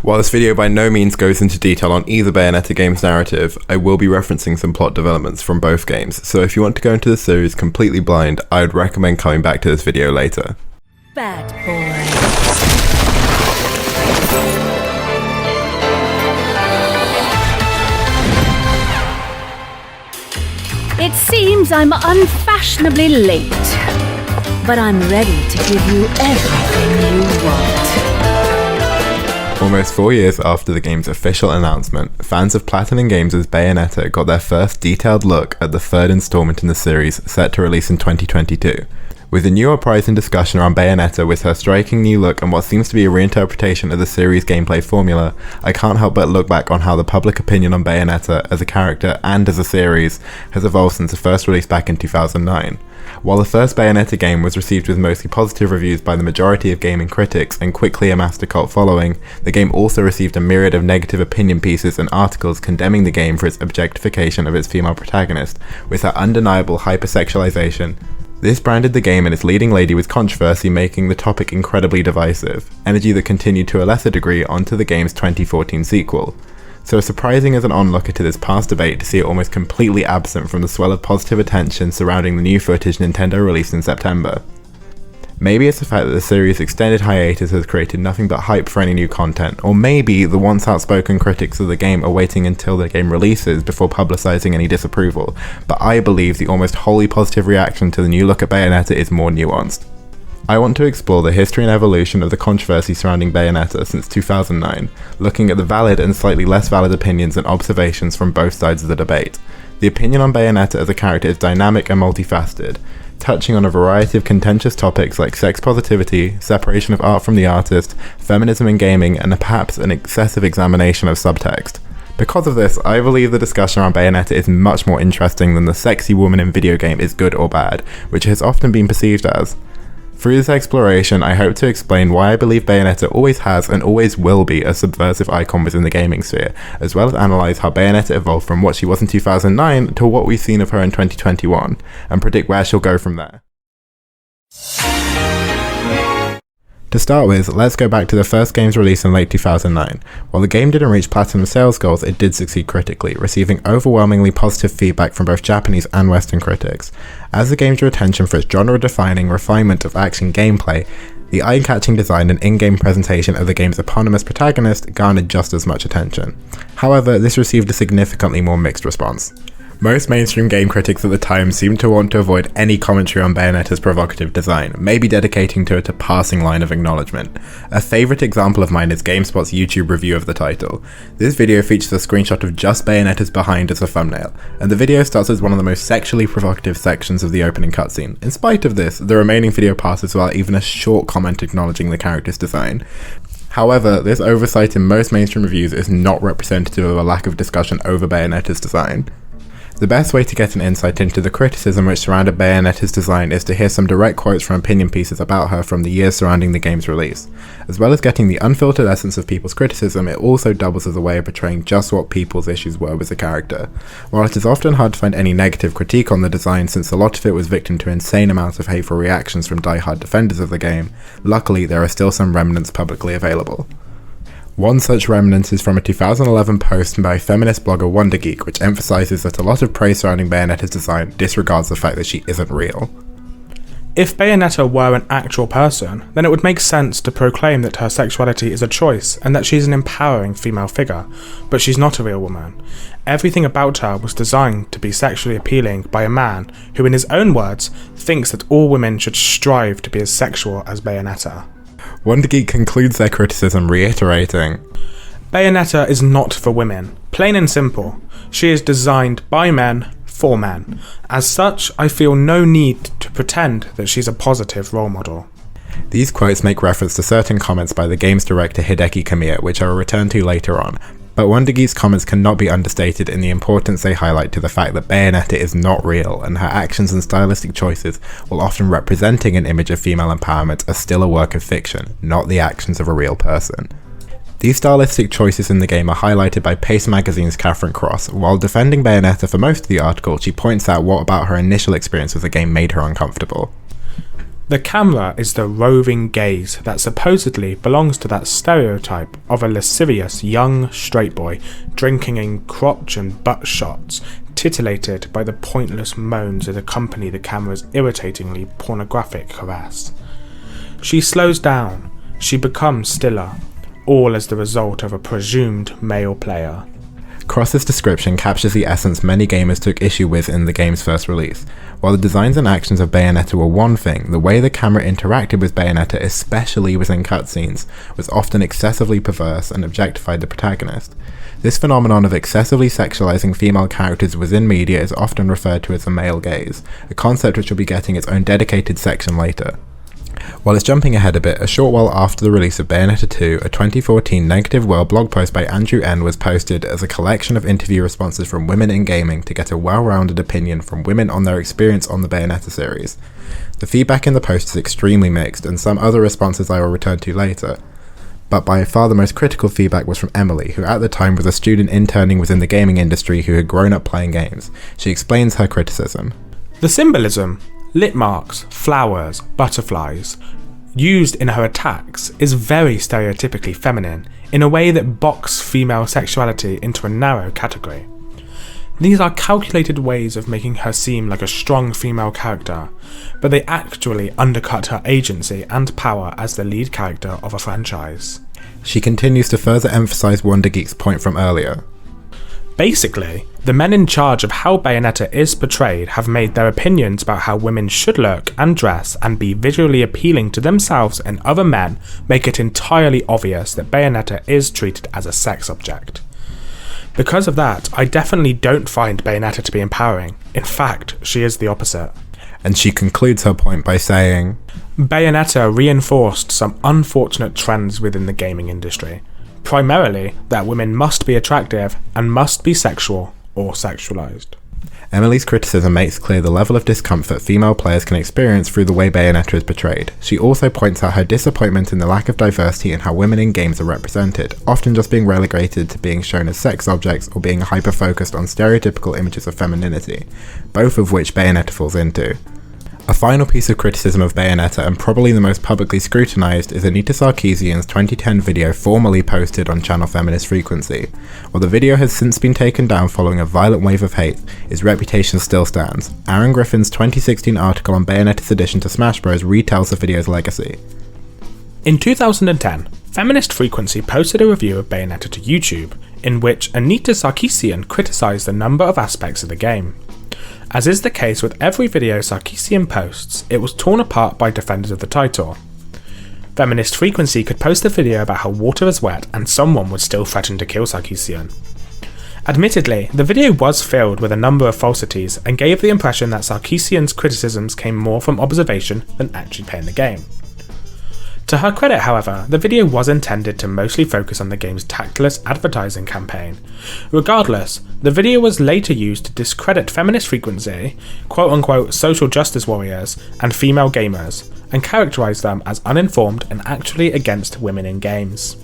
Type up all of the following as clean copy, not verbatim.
While this video by no means goes into detail on either Bayonetta game's narrative, I will be referencing some plot developments from both games, so if you want to go into the series completely blind, I would recommend coming back to this video later. Bad boy. It seems I'm unfashionably late, but I'm ready to give you everything you want. Almost 4 years after the game's official announcement, fans of Platinum Games' Bayonetta got their first detailed look at the third installment in the series, set to release in 2022. With the new uprising discussion around Bayonetta with her striking new look and what seems to be a reinterpretation of the series' gameplay formula, I can't help but look back on how the public opinion on Bayonetta as a character and as a series has evolved since the first release back in 2009. While the first Bayonetta game was received with mostly positive reviews by the majority of gaming critics and quickly amassed a cult following, the game also received a myriad of negative opinion pieces and articles condemning the game for its objectification of its female protagonist, with her undeniable hypersexualization. This branded the game and its leading lady with controversy, making the topic incredibly divisive, energy that continued to a lesser degree onto the game's 2014 sequel. So surprising as an onlooker to this past debate to see it almost completely absent from the swell of positive attention surrounding the new footage Nintendo released in September. Maybe it's the fact that the series' extended hiatus has created nothing but hype for any new content, or maybe the once outspoken critics of the game are waiting until the game releases before publicising any disapproval, but I believe the almost wholly positive reaction to the new look at Bayonetta is more nuanced. I want to explore the history and evolution of the controversy surrounding Bayonetta since 2009, looking at the valid and slightly less valid opinions and observations from both sides of the debate. The opinion on Bayonetta as a character is dynamic and multifaceted, touching on a variety of contentious topics like sex positivity, separation of art from the artist, feminism in gaming, and perhaps an excessive examination of subtext. Because of this, I believe the discussion around Bayonetta is much more interesting than the sexy woman in video game is good or bad, which it has often been perceived as. Through this exploration, I hope to explain why I believe Bayonetta always has and always will be a subversive icon within the gaming sphere, as well as analyse how Bayonetta evolved from what she was in 2009 to what we've seen of her in 2021, and predict where she'll go from there. To start with, let's go back to the first game's release in late 2009. While the game didn't reach platinum sales goals, it did succeed critically, receiving overwhelmingly positive feedback from both Japanese and Western critics. As the game drew attention for its genre-defining refinement of action gameplay, the eye-catching design and in-game presentation of the game's eponymous protagonist garnered just as much attention. However, this received a significantly more mixed response. Most mainstream game critics at the time seemed to want to avoid any commentary on Bayonetta's provocative design, maybe dedicating to it a passing line of acknowledgement. A favourite example of mine is GameSpot's YouTube review of the title. This video features a screenshot of just Bayonetta's behind as a thumbnail, and the video starts as one of the most sexually provocative sections of the opening cutscene. In spite of this, the remaining video passes without even a short comment acknowledging the character's design. However, this oversight in most mainstream reviews is not representative of a lack of discussion over Bayonetta's design. The best way to get an insight into the criticism which surrounded Bayonetta's design is to hear some direct quotes from opinion pieces about her from the years surrounding the game's release. As well as getting the unfiltered essence of people's criticism, it also doubles as a way of portraying just what people's issues were with the character. While it is often hard to find any negative critique on the design since a lot of it was victim to insane amounts of hateful reactions from die-hard defenders of the game, luckily there are still some remnants publicly available. One such remnant is from a 2011 post by feminist blogger WonderGeek, which emphasises that a lot of praise surrounding Bayonetta's design disregards the fact that she isn't real. If Bayonetta were an actual person, then it would make sense to proclaim that her sexuality is a choice and that she's an empowering female figure, but she's not a real woman. Everything about her was designed to be sexually appealing by a man who, in his own words, thinks that all women should strive to be as sexual as Bayonetta. WonderGeek concludes their criticism reiterating, Bayonetta is not for women, plain and simple. She is designed by men, for men. As such, I feel no need to pretend that she's a positive role model. These quotes make reference to certain comments by the game's director Hideki Kamiya, which I will return to later on, but WonderGeek's comments cannot be understated in the importance they highlight to the fact that Bayonetta is not real, and her actions and stylistic choices, while often representing an image of female empowerment, are still a work of fiction, not the actions of a real person. These stylistic choices in the game are highlighted by Pace Magazine's Katherine. While defending Bayonetta for most of the article, she points out what about her initial experience with the game made her uncomfortable. The camera is the roving gaze that supposedly belongs to that stereotype of a lascivious young straight boy drinking in crotch and butt shots, titillated by the pointless moans that accompany the camera's irritatingly pornographic caress. She slows down, she becomes stiller, all as the result of a presumed male player. Cross's description captures the essence many gamers took issue with in the game's first release. While the designs and actions of Bayonetta were one thing, the way the camera interacted with Bayonetta, especially within cutscenes, was often excessively perverse and objectified the protagonist. This phenomenon of excessively sexualizing female characters within media is often referred to as the male gaze, a concept which will be getting its own dedicated section later. While it's jumping ahead a bit, a short while after the release of Bayonetta 2, a 2014 Negative World blog post by Andrew N. was posted as a collection of interview responses from women in gaming to get a well-rounded opinion from women on their experience on the Bayonetta series. The feedback in the post is extremely mixed, and some other responses I will return to later. But by far the most critical feedback was from Emily, who at the time was a student interning within the gaming industry who had grown up playing games. She explains her criticism. The symbolism, lit marks, flowers, butterflies, used in her attacks is very stereotypically feminine, in a way that boxes female sexuality into a narrow category. These are calculated ways of making her seem like a strong female character, but they actually undercut her agency and power as the lead character of a franchise. She continues to further emphasize Wonder Geek's point from earlier. Basically, the men in charge of how Bayonetta is portrayed have made their opinions about how women should look and dress and be visually appealing to themselves and other men make it entirely obvious that Bayonetta is treated as a sex object. Because of that, I definitely don't find Bayonetta to be empowering. In fact, she is the opposite. And she concludes her point by saying, Bayonetta reinforced some unfortunate trends within the gaming industry. Primarily, that women must be attractive and must be sexual or sexualized. Emily's criticism makes clear the level of discomfort female players can experience through the way Bayonetta is portrayed. She also points out her disappointment in the lack of diversity in how women in games are represented, often just being relegated to being shown as sex objects or being hyper-focused on stereotypical images of femininity, both of which Bayonetta falls into. A final piece of criticism of Bayonetta, and probably the most publicly scrutinized, is Anita Sarkeesian's 2010 video formerly posted on channel Feminist Frequency. While the video has since been taken down following a violent wave of hate, its reputation still stands. Aaron Griffin's 2016 article on Bayonetta's addition to Smash Bros. Retells the video's legacy. In 2010, Feminist Frequency posted a review of Bayonetta to YouTube, in which Anita Sarkeesian criticised a number of aspects of the game. As is the case with every video Sarkeesian posts, it was torn apart by defenders of the title. Feminist Frequency could post a video about how water is wet and someone would still threaten to kill Sarkeesian. Admittedly, the video was filled with a number of falsities and gave the impression that Sarkeesian's criticisms came more from observation than actually playing the game. To her credit, however, the video was intended to mostly focus on the game's tactless advertising campaign. Regardless, the video was later used to discredit Feminist Frequency, quote-unquote social justice warriors, and female gamers, and characterise them as uninformed and actually against women in games.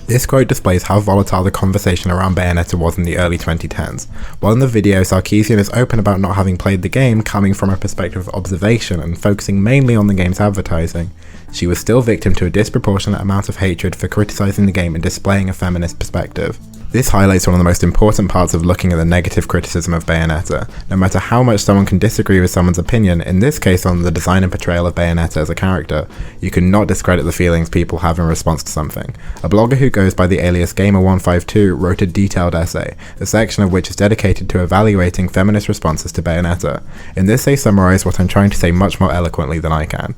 This quote displays how volatile the conversation around Bayonetta was in the early 2010s. While in the video, Sarkeesian is open about not having played the game, coming from a perspective of observation and focusing mainly on the game's advertising, she was still victim to a disproportionate amount of hatred for criticising the game and displaying a feminist perspective. This highlights one of the most important parts of looking at the negative criticism of Bayonetta. No matter how much someone can disagree with someone's opinion, in this case on the design and portrayal of Bayonetta as a character, you cannot discredit the feelings people have in response to something. A blogger who goes by the alias Gamer152 wrote a detailed essay, a section of which is dedicated to evaluating feminist responses to Bayonetta. In this they summarise what I'm trying to say much more eloquently than I can.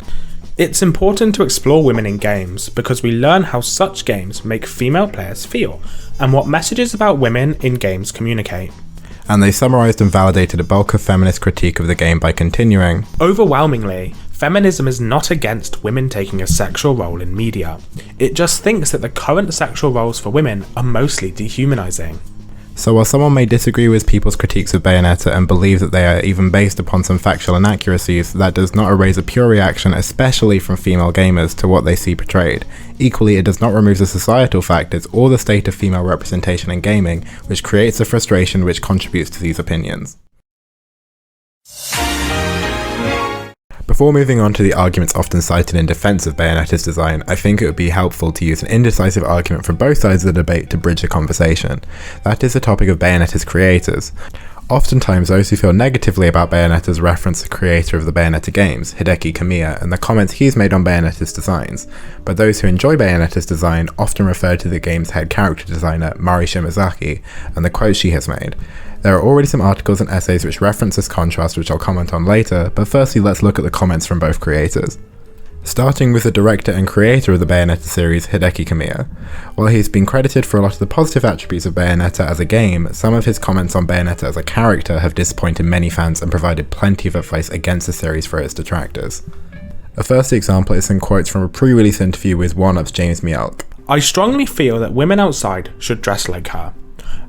It's important to explore women in games because we learn how such games make female players feel, and what messages about women in games communicate. And they summarised and validated a bulk of feminist critique of the game by continuing, Overwhelmingly, feminism is not against women taking a sexual role in media. It just thinks that the current sexual roles for women are mostly dehumanising. So while someone may disagree with people's critiques of Bayonetta and believe that they are even based upon some factual inaccuracies, that does not erase a pure reaction, especially from female gamers, to what they see portrayed. Equally, it does not remove the societal factors or the state of female representation in gaming, which creates the frustration which contributes to these opinions. Before moving on to the arguments often cited in defense of Bayonetta's design, I think it would be helpful to use an indecisive argument from both sides of the debate to bridge the conversation. That is the topic of Bayonetta's creators. Oftentimes, those who feel negatively about Bayonetta's reference the creator of the Bayonetta games, Hideki Kamiya, and the comments he's made on Bayonetta's designs, but those who enjoy Bayonetta's design often refer to the game's head character designer, Mari Shimazaki, and the quotes she has made. There are already some articles and essays which reference this contrast, which I'll comment on later, but firstly let's look at the comments from both creators. Starting with the director and creator of the Bayonetta series, Hideki Kamiya. While he's been credited for a lot of the positive attributes of Bayonetta as a game, some of his comments on Bayonetta as a character have disappointed many fans and provided plenty of advice against the series for its detractors. A first example is some quotes from a pre-release interview with 1UP's James Mielk. I strongly feel that women outside should dress like her.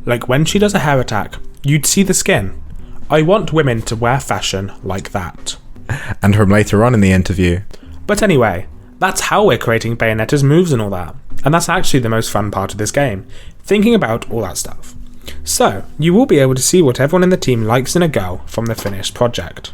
Like when she does a hair attack, you'd see the skin. I want women to wear fashion like that. And from later on in the interview, but anyway, that's how we're creating Bayonetta's moves and all that. And that's actually the most fun part of this game, thinking about all that stuff. So, you will be able to see what everyone in the team likes in a girl from the finished project.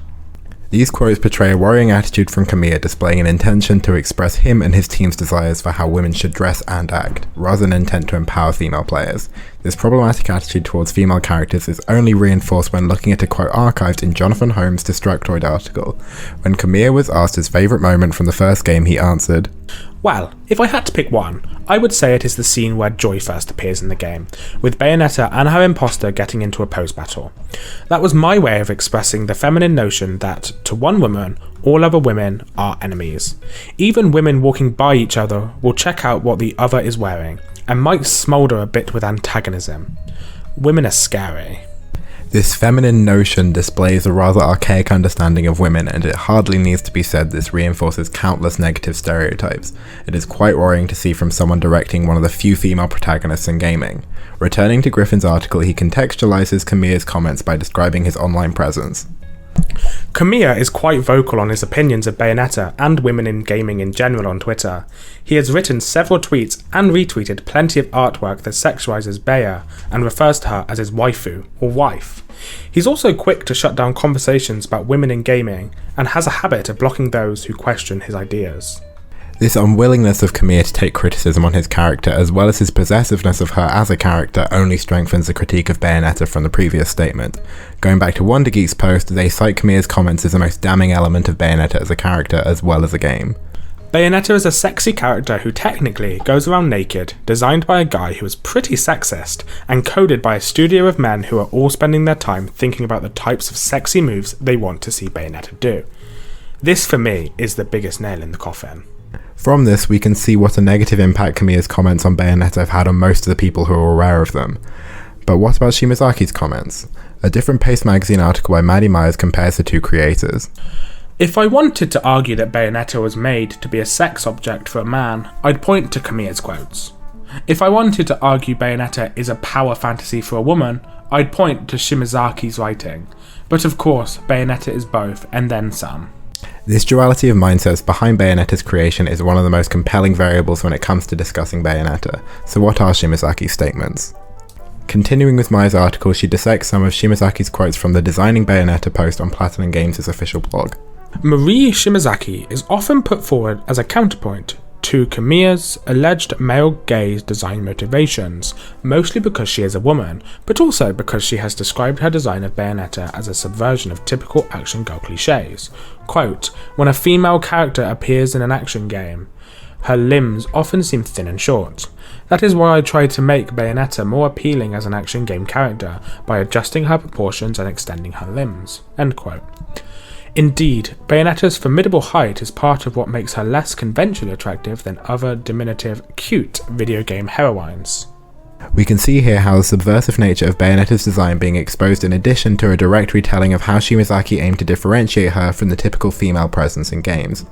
These quotes portray a worrying attitude from Kamiya, displaying an intention to express him and his team's desires for how women should dress and act, rather than an intent to empower female players. This problematic attitude towards female characters is only reinforced when looking at a quote archived in Jonathan Holmes' Destructoid article. When Kamiya was asked his favourite moment from the first game, he answered, Well, if I had to pick one, I would say it is the scene where Joy first appears in the game, with Bayonetta and her imposter getting into a post-battle. That was my way of expressing the feminine notion that, to one woman, all other women are enemies. Even women walking by each other will check out what the other is wearing, and might smoulder a bit with antagonism. Women are scary. This feminine notion displays a rather archaic understanding of women, and it hardly needs to be said this reinforces countless negative stereotypes. It is quite worrying to see from someone directing one of the few female protagonists in gaming. Returning to Griffin's article, he contextualizes Kamiya's comments by describing his online presence. Kamiya is quite vocal on his opinions of Bayonetta and women in gaming in general on Twitter. He has written several tweets and retweeted plenty of artwork that sexualizes Baya and refers to her as his waifu or wife. He's also quick to shut down conversations about women in gaming and has a habit of blocking those who question his ideas. This unwillingness of Kamiya to take criticism on his character, as well as his possessiveness of her as a character, only strengthens the critique of Bayonetta from the previous statement. Going back to WonderGeek's post, they cite Kamiya's comments as the most damning element of Bayonetta as a character as well as a game. Bayonetta is a sexy character who technically goes around naked, designed by a guy who is pretty sexist, and coded by a studio of men who are all spending their time thinking about the types of sexy moves they want to see Bayonetta do. This for me is the biggest nail in the coffin. From this, we can see what a negative impact Kamiya's comments on Bayonetta have had on most of the people who are aware of them. But what about Shimazaki's comments? A different Paste magazine article by Maddie Myers compares the two creators. If I wanted to argue that Bayonetta was made to be a sex object for a man, I'd point to Kamiya's quotes. If I wanted to argue Bayonetta is a power fantasy for a woman, I'd point to Shimazaki's writing. But of course, Bayonetta is both, and then some. This duality of mindsets behind Bayonetta's creation is one of the most compelling variables when it comes to discussing Bayonetta. So what are Shimazaki's statements? Continuing with Maya's article, she dissects some of Shimazaki's quotes from the Designing Bayonetta post on Platinum Games' official blog. Marie Shimazaki is often put forward as a counterpoint to Kamiya's alleged male gaze design motivations, mostly because she is a woman, but also because she has described her design of Bayonetta as a subversion of typical action girl cliches. Quote, when a female character appears in an action game, her limbs often seem thin and short. That is why I tried to make Bayonetta more appealing as an action game character by adjusting her proportions and extending her limbs. End quote. Indeed, Bayonetta's formidable height is part of what makes her less conventionally attractive than other diminutive, cute video game heroines. We can see here how the subversive nature of Bayonetta's design being exposed in addition to a direct retelling of how Shimazaki aimed to differentiate her from the typical female presence in games.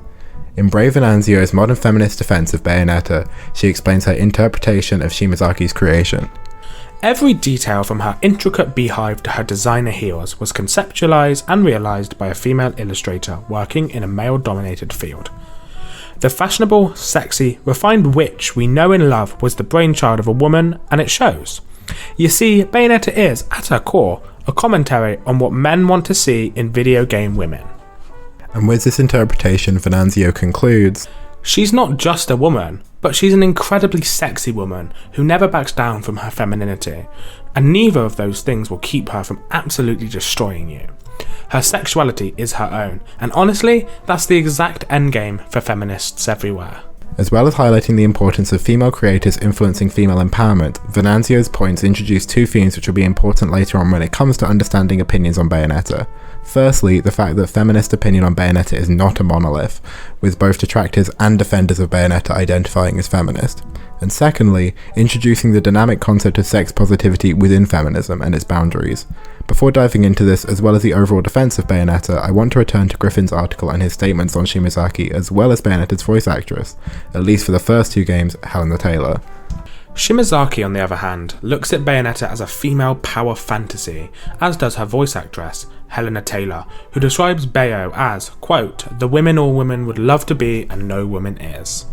In Brave Ananzio's modern feminist defense of Bayonetta, she explains her interpretation of Shimazaki's creation. Every detail from her intricate beehive to her designer heels was conceptualized and realized by a female illustrator working in a male-dominated field. The fashionable, sexy, refined witch we know and love was the brainchild of a woman, and it shows. You see, Bayonetta is, at her core, a commentary on what men want to see in video game women. And with this interpretation, Venanzio concludes, "She's not just a woman, but she's an incredibly sexy woman who never backs down from her femininity, and neither of those things will keep her from absolutely destroying you. Her sexuality is her own, and honestly, that's the exact endgame for feminists everywhere." As well as highlighting the importance of female creators influencing female empowerment, Venanzio's points introduce two themes which will be important later on when it comes to understanding opinions on Bayonetta. Firstly, the fact that feminist opinion on Bayonetta is not a monolith, with both detractors and defenders of Bayonetta identifying as feminist. And secondly, introducing the dynamic concept of sex positivity within feminism and its boundaries. Before diving into this, as well as the overall defense of Bayonetta, I want to return to Griffin's article and his statements on Shimazaki as well as Bayonetta's voice actress, at least for the first two games, Helen the Tailor. Shimazaki, on the other hand, looks at Bayonetta as a female power fantasy, as does her voice actress, Helena Taylor, who describes Bayo as, quote, "the women all women would love to be and no woman is."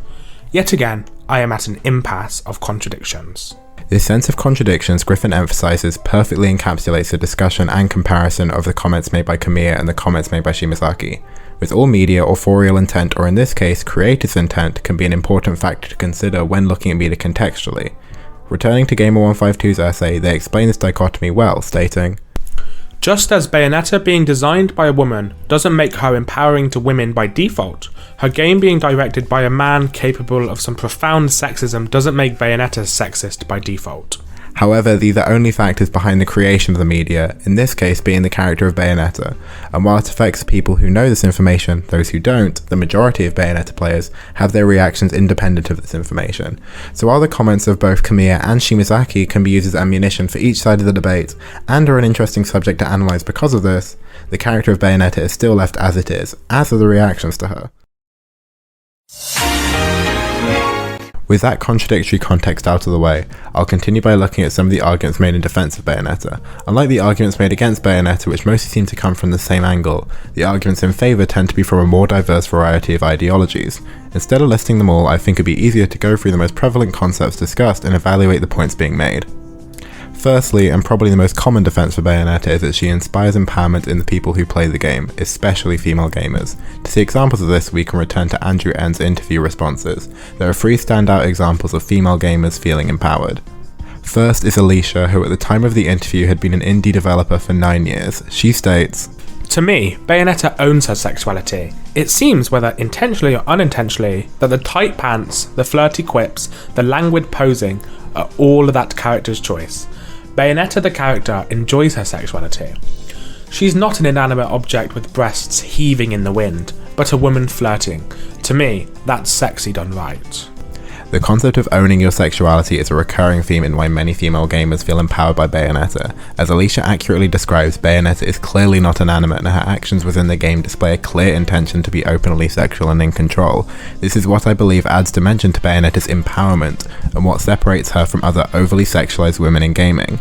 Yet again, I am at an impasse of contradictions. This sense of contradictions Griffin emphasizes perfectly encapsulates the discussion and comparison of the comments made by Kamiya and the comments made by Shimazaki. With all media, authorial intent, or in this case, creator's intent, can be an important factor to consider when looking at media contextually. Returning to Gamer152's essay, they explain this dichotomy well, stating, "Just as Bayonetta being designed by a woman doesn't make her empowering to women by default, her game being directed by a man capable of some profound sexism doesn't make Bayonetta sexist by default." However, these are only factors behind the creation of the media, in this case being the character of Bayonetta, and while it affects people who know this information, those who don't, the majority of Bayonetta players, have their reactions independent of this information. So while the comments of both Kamiya and Shimazaki can be used as ammunition for each side of the debate, and are an interesting subject to analyse because of this, the character of Bayonetta is still left as it is, as are the reactions to her. With that contradictory context out of the way, I'll continue by looking at some of the arguments made in defense of Bayonetta. Unlike the arguments made against Bayonetta, which mostly seem to come from the same angle, the arguments in favour tend to be from a more diverse variety of ideologies. Instead of listing them all, I think it'd be easier to go through the most prevalent concepts discussed and evaluate the points being made. Firstly, and probably the most common defense for Bayonetta, is that she inspires empowerment in the people who play the game, especially female gamers. To see examples of this, we can return to Andrew N's interview responses. There are three standout examples of female gamers feeling empowered. First is Alicia, who at the time of the interview had been an indie developer for 9 years. She states, "To me, Bayonetta owns her sexuality. It seems, whether intentionally or unintentionally, that the tight pants, the flirty quips, the languid posing are all of that character's choice. Bayonetta the character enjoys her sexuality. She's not an inanimate object with breasts heaving in the wind, but a woman flirting. To me, that's sexy done right." The concept of owning your sexuality is a recurring theme in why many female gamers feel empowered by Bayonetta. As Alicia accurately describes, Bayonetta is clearly not inanimate and her actions within the game display a clear intention to be openly sexual and in control. This is what I believe adds dimension to Bayonetta's empowerment, and what separates her from other overly sexualized women in gaming.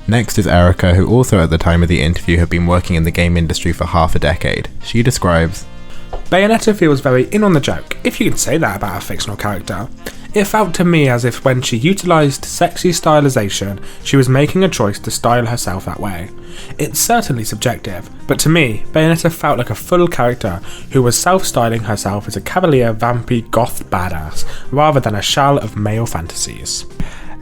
Next is Erica, who also at the time of the interview had been working in the game industry for half a decade. She describes, "Bayonetta feels very in on the joke, if you can say that about a fictional character. It felt to me as if when she utilised sexy stylization, she was making a choice to style herself that way. It's certainly subjective, but to me, Bayonetta felt like a full character who was self-styling herself as a cavalier, vampy, goth badass, rather than a shell of male fantasies."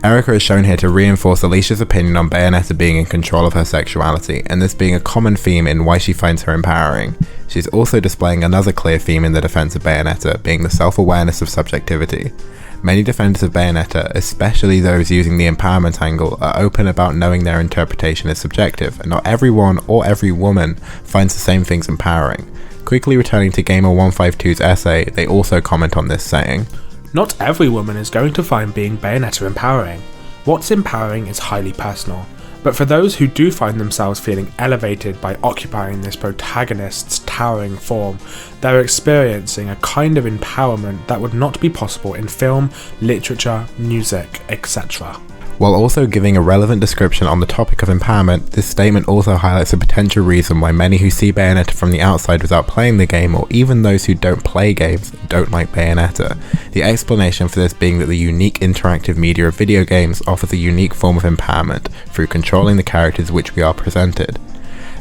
Erica is shown here to reinforce Alicia's opinion on Bayonetta being in control of her sexuality, and this being a common theme in why she finds her empowering. She's also displaying another clear theme in the defense of Bayonetta, being the self-awareness of subjectivity. Many defenders of Bayonetta, especially those using the empowerment angle, are open about knowing their interpretation is subjective, and not everyone or every woman finds the same things empowering. Quickly returning to Gamer152's essay, they also comment on this, saying, "Not every woman is going to find being Bayonetta empowering. What's empowering is highly personal, but for those who do find themselves feeling elevated by occupying this protagonist's towering form, they're experiencing a kind of empowerment that would not be possible in film, literature, music, etc." While also giving a relevant description on the topic of empowerment, this statement also highlights a potential reason why many who see Bayonetta from the outside without playing the game, or even those who don't play games, don't like Bayonetta. The explanation for this being that the unique interactive media of video games offers a unique form of empowerment through controlling the characters which we are presented.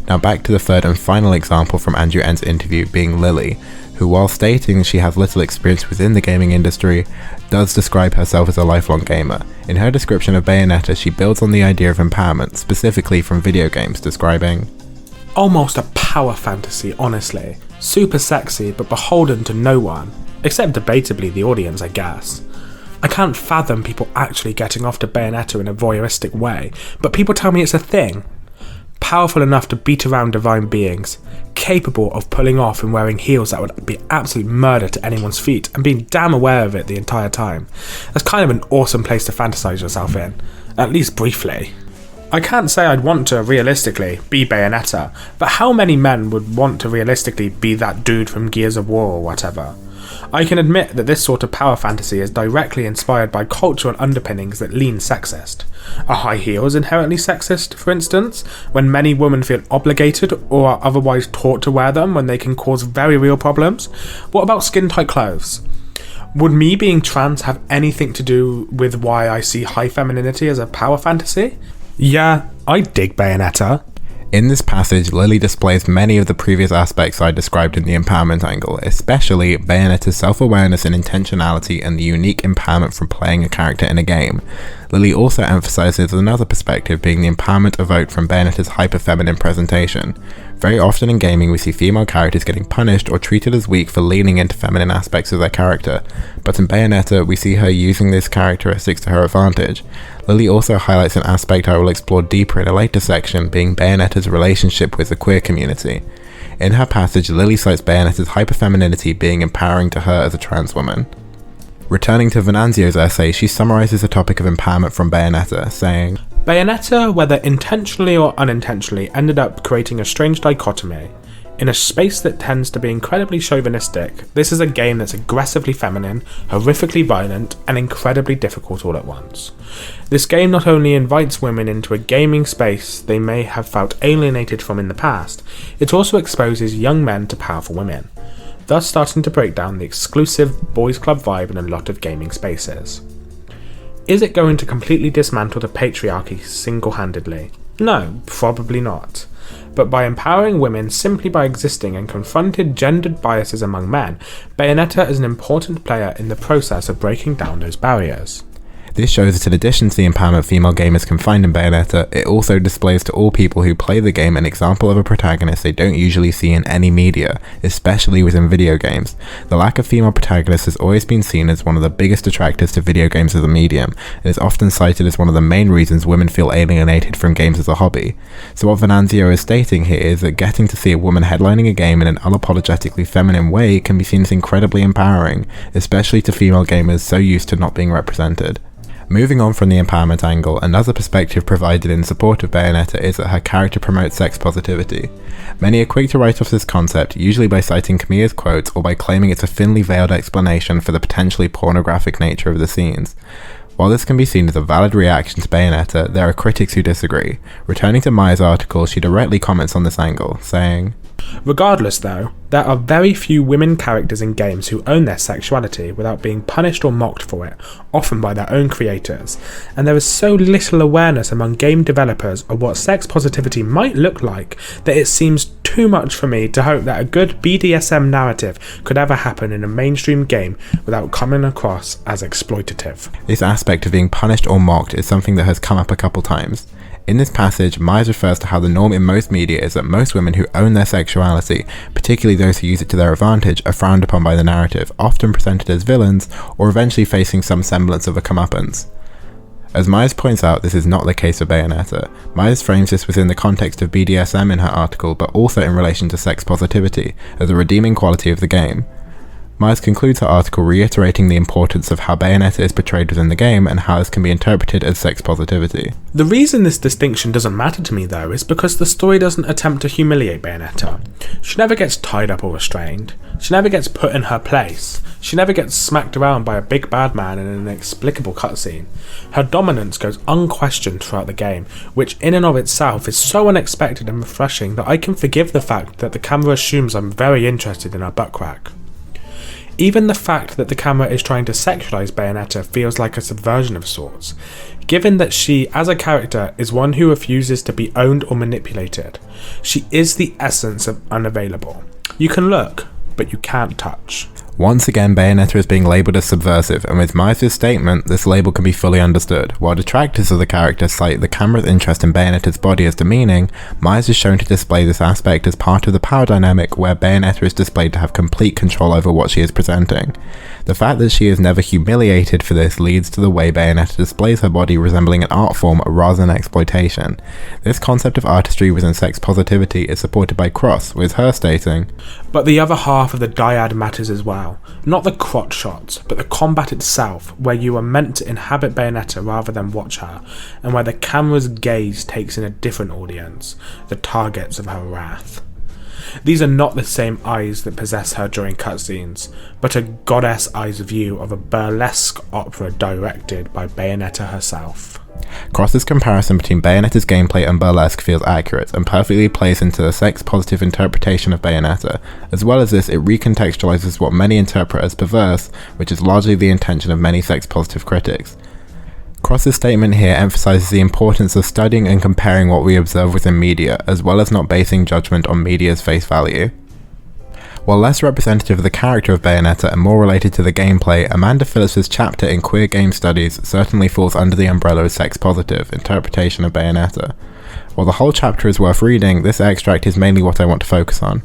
Now back to the third and final example from Andrew N's interview being Lily, who, while stating she has little experience within the gaming industry, does describe herself as a lifelong gamer. In her description of Bayonetta, she builds on the idea of empowerment, specifically from video games, describing, "Almost a power fantasy, honestly. Super sexy, but beholden to no one. Except debatably the audience, I guess. I can't fathom people actually getting off to Bayonetta in a voyeuristic way, but people tell me it's a thing. Powerful enough to beat around divine beings, capable of pulling off and wearing heels that would be absolute murder to anyone's feet, and being damn aware of it the entire time. That's kind of an awesome place to fantasize yourself in, at least briefly. I can't say I'd want to realistically be Bayonetta, but how many men would want to realistically be that dude from Gears of War or whatever? I can admit that this sort of power fantasy is directly inspired by cultural underpinnings that lean sexist. Are high heels inherently sexist, for instance, when many women feel obligated or are otherwise taught to wear them when they can cause very real problems? What about skin-tight clothes? Would me being trans have anything to do with why I see high femininity as a power fantasy? Yeah, I dig Bayonetta. In this passage, Lily displays many of the previous aspects I described in the empowerment angle, especially Bayonetta's self-awareness and intentionality and the unique empowerment from playing a character in a game. Lily also emphasizes another perspective, being the empowerment evoked from Bayonetta's hyper-feminine presentation. Very often in gaming we see female characters getting punished or treated as weak for leaning into feminine aspects of their character, but in Bayonetta we see her using these characteristics to her advantage. Lily also highlights an aspect I will explore deeper in a later section, being Bayonetta's relationship with the queer community. In her passage, Lily cites Bayonetta's hyperfemininity being empowering to her as a trans woman. Returning to Venanzio's essay, she summarizes the topic of empowerment from Bayonetta, saying, Bayonetta, whether intentionally or unintentionally, ended up creating a strange dichotomy. In a space that tends to be incredibly chauvinistic, this is a game that's aggressively feminine, horrifically violent, and incredibly difficult all at once. This game not only invites women into a gaming space they may have felt alienated from in the past, it also exposes young men to powerful women, thus starting to break down the exclusive boys club vibe in a lot of gaming spaces. Is it going to completely dismantle the patriarchy single-handedly? No, probably not. But by empowering women simply by existing and confronted gendered biases among men, Bayonetta is an important player in the process of breaking down those barriers. This shows that in addition to the empowerment female gamers can find in Bayonetta, it also displays to all people who play the game an example of a protagonist they don't usually see in any media, especially within video games. The lack of female protagonists has always been seen as one of the biggest detractors to video games as a medium, and is often cited as one of the main reasons women feel alienated from games as a hobby. So what Venanzio is stating here is that getting to see a woman headlining a game in an unapologetically feminine way can be seen as incredibly empowering, especially to female gamers so used to not being represented. Moving on from the empowerment angle, another perspective provided in support of Bayonetta is that her character promotes sex positivity. Many are quick to write off this concept, usually by citing Kamiya's quotes or by claiming it's a thinly veiled explanation for the potentially pornographic nature of the scenes. While this can be seen as a valid reaction to Bayonetta, there are critics who disagree. Returning to Maya's article, she directly comments on this angle, saying, Regardless though, there are very few women characters in games who own their sexuality without being punished or mocked for it, often by their own creators, and there is so little awareness among game developers of what sex positivity might look like that it seems too much for me to hope that a good BDSM narrative could ever happen in a mainstream game without coming across as exploitative. This aspect of being punished or mocked is something that has come up a couple times. In this passage, Myers refers to how the norm in most media is that most women who own their sexuality, particularly those who use it to their advantage, are frowned upon by the narrative, often presented as villains, or eventually facing some semblance of a comeuppance. As Myers points out, this is not the case for Bayonetta. Myers frames this within the context of BDSM in her article, but also in relation to sex positivity, as a redeeming quality of the game. Myers concludes her article reiterating the importance of how Bayonetta is portrayed within the game and how this can be interpreted as sex positivity. The reason this distinction doesn't matter to me though is because the story doesn't attempt to humiliate Bayonetta. She never gets tied up or restrained. She never gets put in her place. She never gets smacked around by a big bad man in an inexplicable cutscene. Her dominance goes unquestioned throughout the game, which in and of itself is so unexpected and refreshing that I can forgive the fact that the camera assumes I'm very interested in her butt crack. Even the fact that the camera is trying to sexualize Bayonetta feels like a subversion of sorts, given that she, as a character, is one who refuses to be owned or manipulated. She is the essence of unavailable. You can look, but you can't touch. Once again, Bayonetta is being labelled as subversive, and with Myers' statement, this label can be fully understood. While detractors of the character cite the camera's interest in Bayonetta's body as demeaning, Myers is shown to display this aspect as part of the power dynamic where Bayonetta is displayed to have complete control over what she is presenting. The fact that she is never humiliated for this leads to the way Bayonetta displays her body resembling an art form rather than exploitation. This concept of artistry within sex positivity is supported by Cross, with her stating, "But the other half of the dyad matters as well. Not the crotch shots, but the combat itself, where you are meant to inhabit Bayonetta rather than watch her, and where the camera's gaze takes in a different audience, the targets of her wrath. These are not the same eyes that possess her during cutscenes, but a goddess-eyes view of a burlesque opera directed by Bayonetta herself." Cross's comparison between Bayonetta's gameplay and burlesque feels accurate and perfectly plays into the sex-positive interpretation of Bayonetta. As well as this, it recontextualizes what many interpret as perverse, which is largely the intention of many sex-positive critics. Cross's statement here emphasizes the importance of studying and comparing what we observe within media, as well as not basing judgment on media's face value. While less representative of the character of Bayonetta and more related to the gameplay, Amanda Phillips' chapter in Queer Game Studies certainly falls under the umbrella of sex-positive interpretation of Bayonetta. While the whole chapter is worth reading, this extract is mainly what I want to focus on.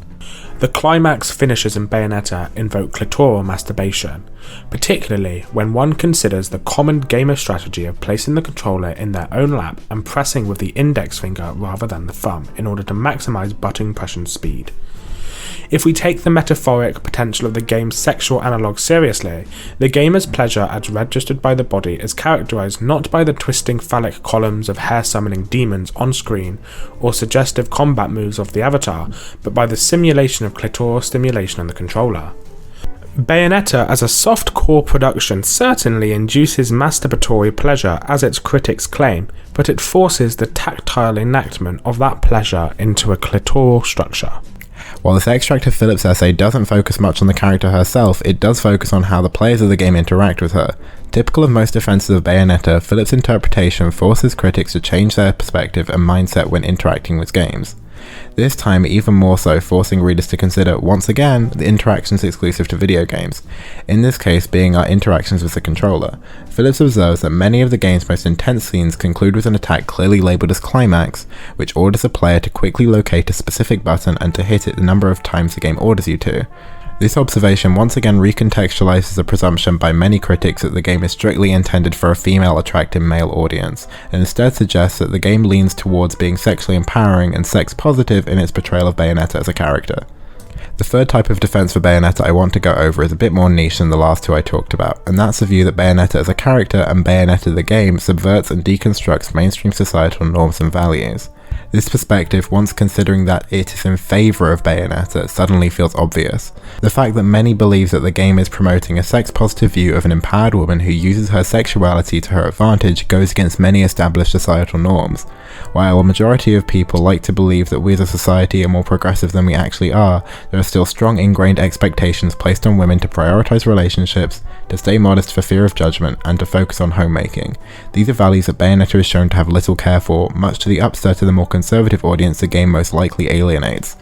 The climax finishes in Bayonetta invoke clitoral masturbation, particularly when one considers the common gamer strategy of placing the controller in their own lap and pressing with the index finger rather than the thumb in order to maximize button pressing speed. If we take the metaphoric potential of the game's sexual analogue seriously, the gamer's pleasure as registered by the body is characterized not by the twisting phallic columns of hair-summoning demons on screen or suggestive combat moves of the avatar, but by the simulation of clitoral stimulation on the controller. Bayonetta as a soft-core production certainly induces masturbatory pleasure as its critics claim, but it forces the tactile enactment of that pleasure into a clitoral structure. While this extract of Phillips' essay doesn't focus much on the character herself, it does focus on how the players of the game interact with her. Typical of most defenses of Bayonetta, Phillips' interpretation forces critics to change their perspective and mindset when interacting with games. This time even more so forcing readers to consider, once again, the interactions exclusive to video games, in this case being our interactions with the controller. Phillips observes that many of the game's most intense scenes conclude with an attack clearly labelled as climax, which orders a player to quickly locate a specific button and to hit it the number of times the game orders you to. This observation once again recontextualizes the presumption by many critics that the game is strictly intended for a female attractive male audience, and instead suggests that the game leans towards being sexually empowering and sex positive in its portrayal of Bayonetta as a character. The third type of defense for Bayonetta I want to go over is a bit more niche than the last two I talked about, and that's the view that Bayonetta as a character and Bayonetta the game subverts and deconstructs mainstream societal norms and values. This perspective, once considering that it is in favour of Bayonetta, suddenly feels obvious. The fact that many believe that the game is promoting a sex-positive view of an empowered woman who uses her sexuality to her advantage goes against many established societal norms. While a majority of people like to believe that we as a society are more progressive than we actually are, there are still strong ingrained expectations placed on women to prioritise relationships, to stay modest for fear of judgment, and to focus on homemaking. These are values that Bayonetta is shown to have little care for, much to the upset of the more conservative audience the game most likely alienates.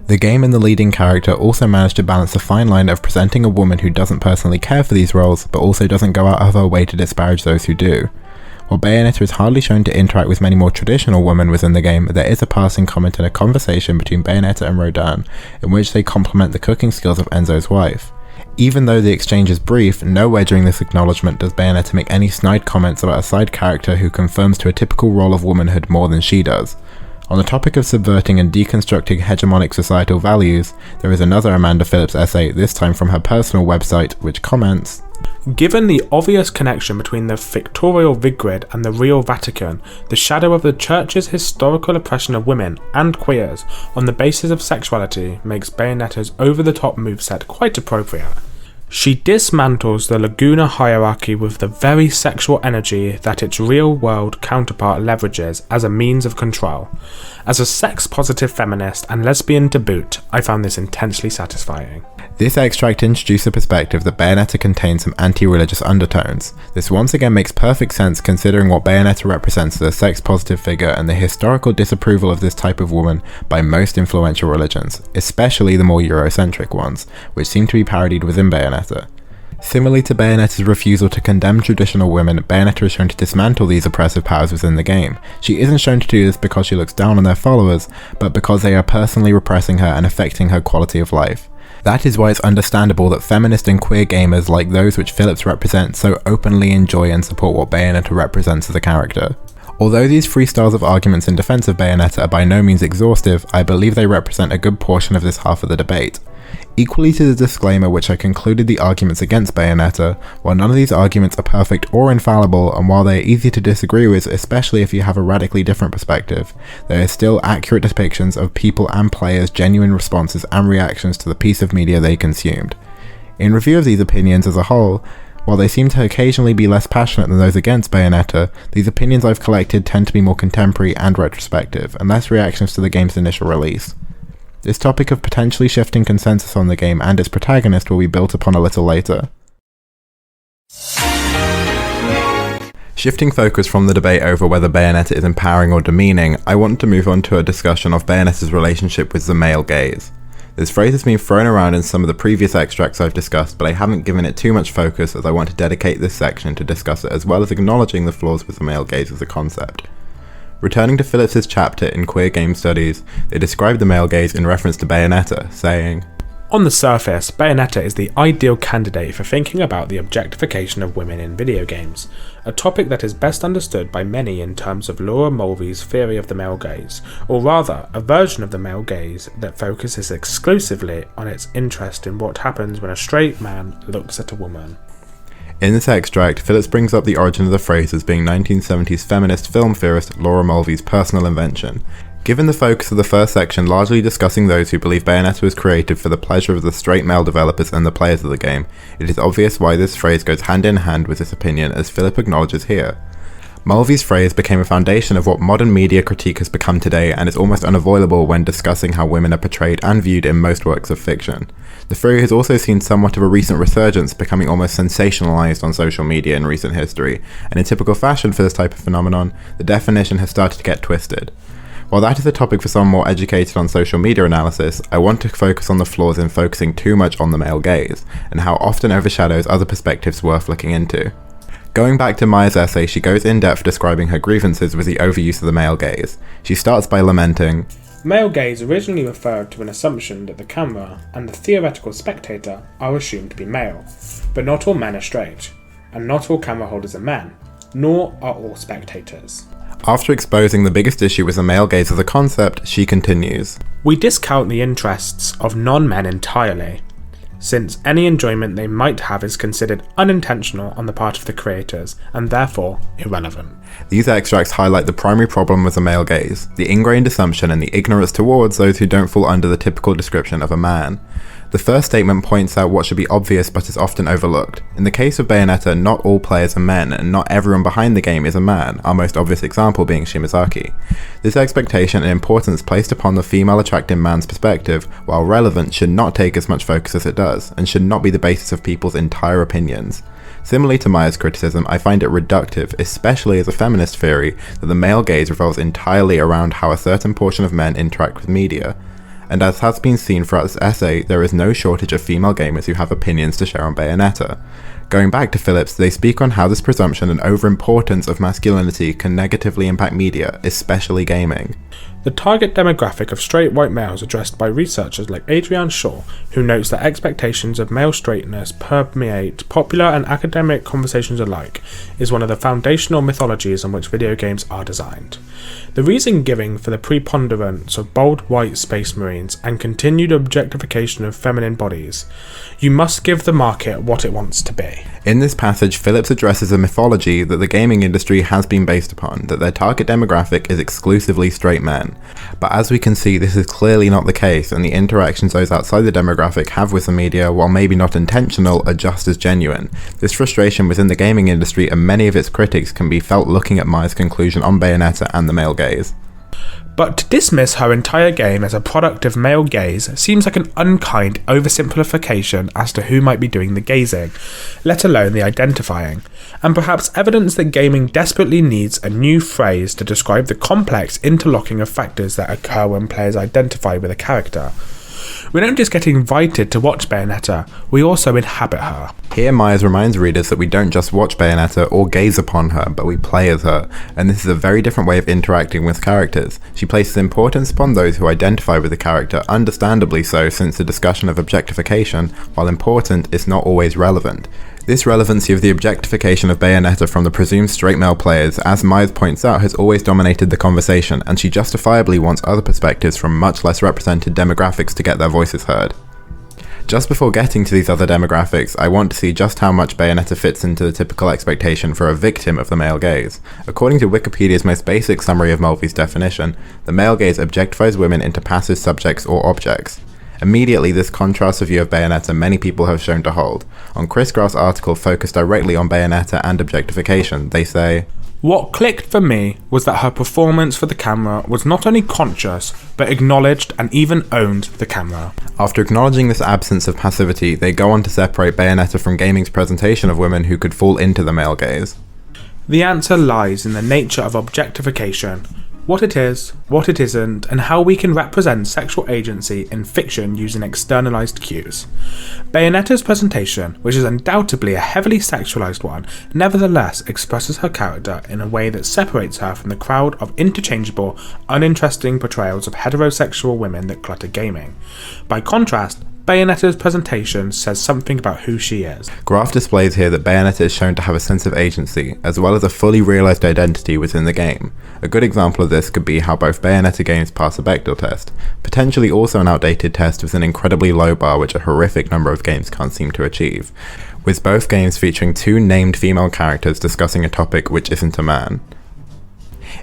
The game and the leading character also manage to balance the fine line of presenting a woman who doesn't personally care for these roles, but also doesn't go out of her way to disparage those who do. While Bayonetta is hardly shown to interact with many more traditional women within the game, there is a passing comment in a conversation between Bayonetta and Rodan, in which they compliment the cooking skills of Enzo's wife. Even though the exchange is brief, nowhere during this acknowledgement does Bayonetta make any snide comments about a side character who conforms to a typical role of womanhood more than she does. On the topic of subverting and deconstructing hegemonic societal values, there is another Amanda Phillips essay, this time from her personal website, which comments, "Given the obvious connection between the Victorial Vigrid and the real Vatican, the shadow of the Church's historical oppression of women and queers on the basis of sexuality makes Bayonetta's over-the-top moveset quite appropriate. She dismantles the Laguna hierarchy with the very sexual energy that its real-world counterpart leverages as a means of control. As a sex-positive feminist and lesbian to boot, I found this intensely satisfying. This extract introduced the perspective that Bayonetta contains some anti-religious undertones. This once again makes perfect sense considering what Bayonetta represents as a sex-positive figure and the historical disapproval of this type of woman by most influential religions, especially the more Eurocentric ones, which seem to be parodied within Bayonetta. Similarly to Bayonetta's refusal to condemn traditional women, Bayonetta is shown to dismantle these oppressive powers within the game. She isn't shown to do this because she looks down on their followers, but because they are personally repressing her and affecting her quality of life. That is why it's understandable that feminist and queer gamers like those which Phillips represents so openly enjoy and support what Bayonetta represents as a character. Although these three styles of arguments in defense of Bayonetta are by no means exhaustive, I believe they represent a good portion of this half of the debate. Equally to the disclaimer which I concluded the arguments against Bayonetta, while none of these arguments are perfect or infallible, and while they are easy to disagree with, especially if you have a radically different perspective, they are still accurate depictions of people and players' genuine responses and reactions to the piece of media they consumed. In review of these opinions as a whole, while they seem to occasionally be less passionate than those against Bayonetta, these opinions I've collected tend to be more contemporary and retrospective, and less reactions to the game's initial release. This topic of potentially shifting consensus on the game and its protagonist will be built upon a little later. Shifting focus from the debate over whether Bayonetta is empowering or demeaning, I want to move on to a discussion of Bayonetta's relationship with the male gaze. This phrase has been thrown around in some of the previous extracts I've discussed, but I haven't given it too much focus as I want to dedicate this section to discuss it as well as acknowledging the flaws with the male gaze as a concept. Returning to Phillips's chapter in Queer Game Studies, they describe the male gaze in reference to Bayonetta, saying, On the surface, Bayonetta is the ideal candidate for thinking about the objectification of women in video games, a topic that is best understood by many in terms of Laura Mulvey's theory of the male gaze, or rather, a version of the male gaze that focuses exclusively on its interest in what happens when a straight man looks at a woman. In this extract, Phillips brings up the origin of the phrase as being 1970s feminist film theorist Laura Mulvey's personal invention. Given the focus of the first section largely discussing those who believe Bayonetta was created for the pleasure of the straight male developers and the players of the game, it is obvious why this phrase goes hand in hand with this opinion, as Philip acknowledges here. Mulvey's phrase became a foundation of what modern media critique has become today and is almost unavoidable when discussing how women are portrayed and viewed in most works of fiction. The theory has also seen somewhat of a recent resurgence, becoming almost sensationalized on social media in recent history, and in typical fashion for this type of phenomenon, the definition has started to get twisted. While that is a topic for someone more educated on social media analysis, I want to focus on the flaws in focusing too much on the male gaze, and how often overshadows other perspectives worth looking into. Going back to Maya's essay, she goes in depth describing her grievances with the overuse of the male gaze. She starts by lamenting, Male gaze originally referred to an assumption that the camera and the theoretical spectator are assumed to be male, but not all men are straight, and not all camera holders are men, nor are all spectators. After exposing the biggest issue with the male gaze as a concept, she continues, We discount the interests of non-men entirely, since any enjoyment they might have is considered unintentional on the part of the creators, and therefore irrelevant. These extracts highlight the primary problem with the male gaze, the ingrained assumption and the ignorance towards those who don't fall under the typical description of a man. The first statement points out what should be obvious but is often overlooked. In the case of Bayonetta, not all players are men, and not everyone behind the game is a man, our most obvious example being Shimazaki. This expectation and importance placed upon the female attractive man's perspective, while relevant, should not take as much focus as it does, and should not be the basis of people's entire opinions. Similarly to Maya's criticism, I find it reductive, especially as a feminist theory, that the male gaze revolves entirely around how a certain portion of men interact with media. And as has been seen throughout this essay, there is no shortage of female gamers who have opinions to share on Bayonetta. Going back to Phillips, they speak on how this presumption and overimportance of masculinity can negatively impact media, especially gaming. The target demographic of straight white males addressed by researchers like Adrienne Shaw, who notes that expectations of male straightness permeate popular and academic conversations alike, is one of the foundational mythologies on which video games are designed. The reason given for the preponderance of bold white space marines and continued objectification of feminine bodies, you must give the market what it wants to be. In this passage, Phillips addresses a mythology that the gaming industry has been based upon, that their target demographic is exclusively straight men. women. But as we can see, this is clearly not the case, and the interactions those outside the demographic have with the media, while maybe not intentional, are just as genuine. This frustration within the gaming industry and many of its critics can be felt looking at Maya's conclusion on Bayonetta and the male gaze. But to dismiss her entire game as a product of male gaze seems like an unkind oversimplification as to who might be doing the gazing, let alone the identifying, and perhaps evidence that gaming desperately needs a new phrase to describe the complex interlocking of factors that occur when players identify with a character. We don't just get invited to watch Bayonetta, we also inhabit her. Here Myers reminds readers that we don't just watch Bayonetta or gaze upon her, but we play as her, and this is a very different way of interacting with characters. She places importance upon those who identify with the character, understandably so, since the discussion of objectification, while important, is not always relevant. This relevancy of the objectification of Bayonetta from the presumed straight male players, as Myers points out, has always dominated the conversation, and she justifiably wants other perspectives from much less represented demographics to get their voices heard. Just before getting to these other demographics, I want to see just how much Bayonetta fits into the typical expectation for a victim of the male gaze. According to Wikipedia's most basic summary of Mulvey's definition, the male gaze objectifies women into passive subjects or objects. Immediately, this contrasts the view of Bayonetta many people have shown to hold. On Kris Graft's article focused directly on Bayonetta and objectification, they say, "What clicked for me was that her performance for the camera was not only conscious, but acknowledged and even owned the camera." After acknowledging this absence of passivity, they go on to separate Bayonetta from gaming's presentation of women who could fall into the male gaze. The answer lies in the nature of objectification, what it is, what it isn't, and how we can represent sexual agency in fiction using externalized cues. Bayonetta's presentation, which is undoubtedly a heavily sexualized one, nevertheless expresses her character in a way that separates her from the crowd of interchangeable, uninteresting portrayals of heterosexual women that clutter gaming. By contrast, Bayonetta's presentation says something about who she is. Graft displays here that Bayonetta is shown to have a sense of agency, as well as a fully realised identity within the game. A good example of this could be how both Bayonetta games pass a Bechdel test, potentially also an outdated test with an incredibly low bar which a horrific number of games can't seem to achieve, with both games featuring two named female characters discussing a topic which isn't a man.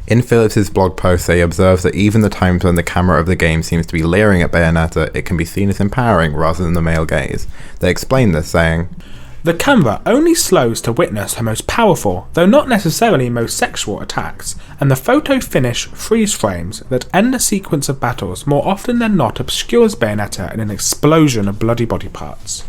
In Phillips's blog post, they observe that even the times when the camera of the game seems to be leering at Bayonetta, it can be seen as empowering rather than the male gaze. They explain this, saying, "The camera only slows to witness her most powerful, though not necessarily most sexual attacks, and the photo finish freeze frames that end a sequence of battles more often than not obscures Bayonetta in an explosion of bloody body parts."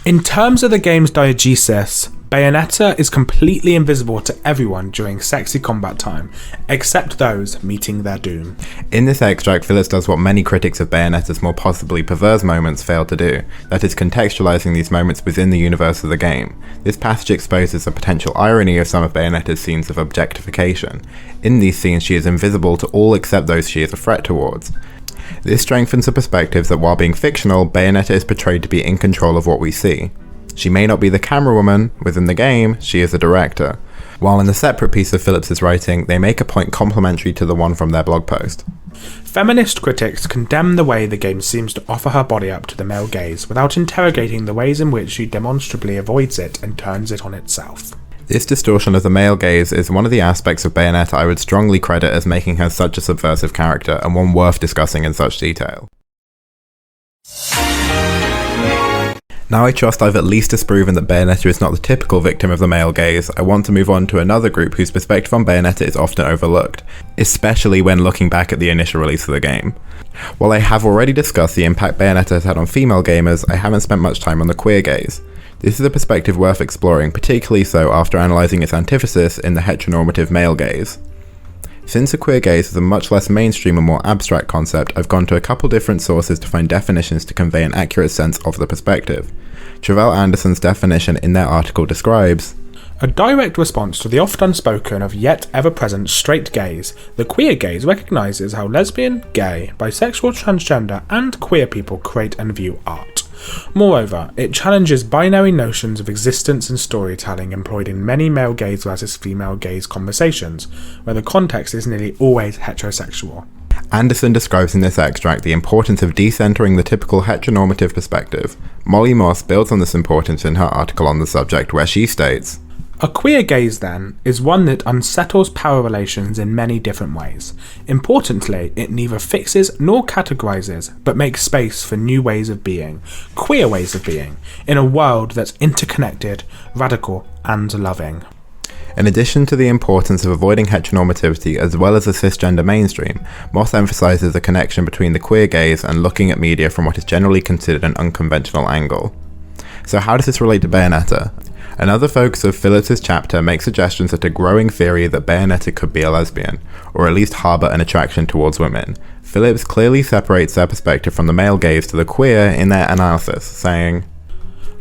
In terms of the game's diegesis, Bayonetta is completely invisible to everyone during sexy combat time, except those meeting their doom. In this extract, Phillips does what many critics of Bayonetta's more possibly perverse moments fail to do, that is contextualizing these moments within the universe of the game. This passage exposes the potential irony of some of Bayonetta's scenes of objectification. In these scenes, she is invisible to all except those she is a threat towards. This strengthens the perspective that while being fictional, Bayonetta is portrayed to be in control of what we see. She may not be the camera woman, within the game, she is the director. While in a separate piece of Phillips's writing, they make a point complementary to the one from their blog post. Feminist critics condemn the way the game seems to offer her body up to the male gaze without interrogating the ways in which she demonstrably avoids it and turns it on itself. This distortion of the male gaze is one of the aspects of Bayonetta I would strongly credit as making her such a subversive character, and one worth discussing in such detail. Now I trust I've at least disproven that Bayonetta is not the typical victim of the male gaze, I want to move on to another group whose perspective on Bayonetta is often overlooked, especially when looking back at the initial release of the game. While I have already discussed the impact Bayonetta has had on female gamers, I haven't spent much time on the queer gaze. This is a perspective worth exploring, particularly so after analysing its antithesis in the heteronormative male gaze. Since the queer gaze is a much less mainstream and more abstract concept, I've gone to a couple different sources to find definitions to convey an accurate sense of the perspective. Tre'vell Anderson's definition in their article describes, "A direct response to the oft unspoken of yet ever-present straight gaze, the queer gaze recognises how lesbian, gay, bisexual, transgender and queer people create and view art. Moreover, it challenges binary notions of existence and storytelling employed in many male gaze versus female gaze conversations, where the context is nearly always heterosexual." Anderson describes in this extract the importance of decentering the typical heteronormative perspective. Molly Moss builds on this importance in her article on the subject, where she states, A queer gaze, then, is one that unsettles power relations in many different ways. Importantly, it neither fixes nor categorizes, but makes space for new ways of being, queer ways of being, in a world that's interconnected, radical, and loving. In addition to the importance of avoiding heteronormativity as well as the cisgender mainstream, Moss emphasises the connection between the queer gaze and looking at media from what is generally considered an unconventional angle. So how does this relate to Bayonetta? Another focus of Phillips' chapter makes suggestions that a growing theory that Bayonetta could be a lesbian, or at least harbour an attraction towards women. Phillips clearly separates their perspective from the male gaze to the queer in their analysis, saying,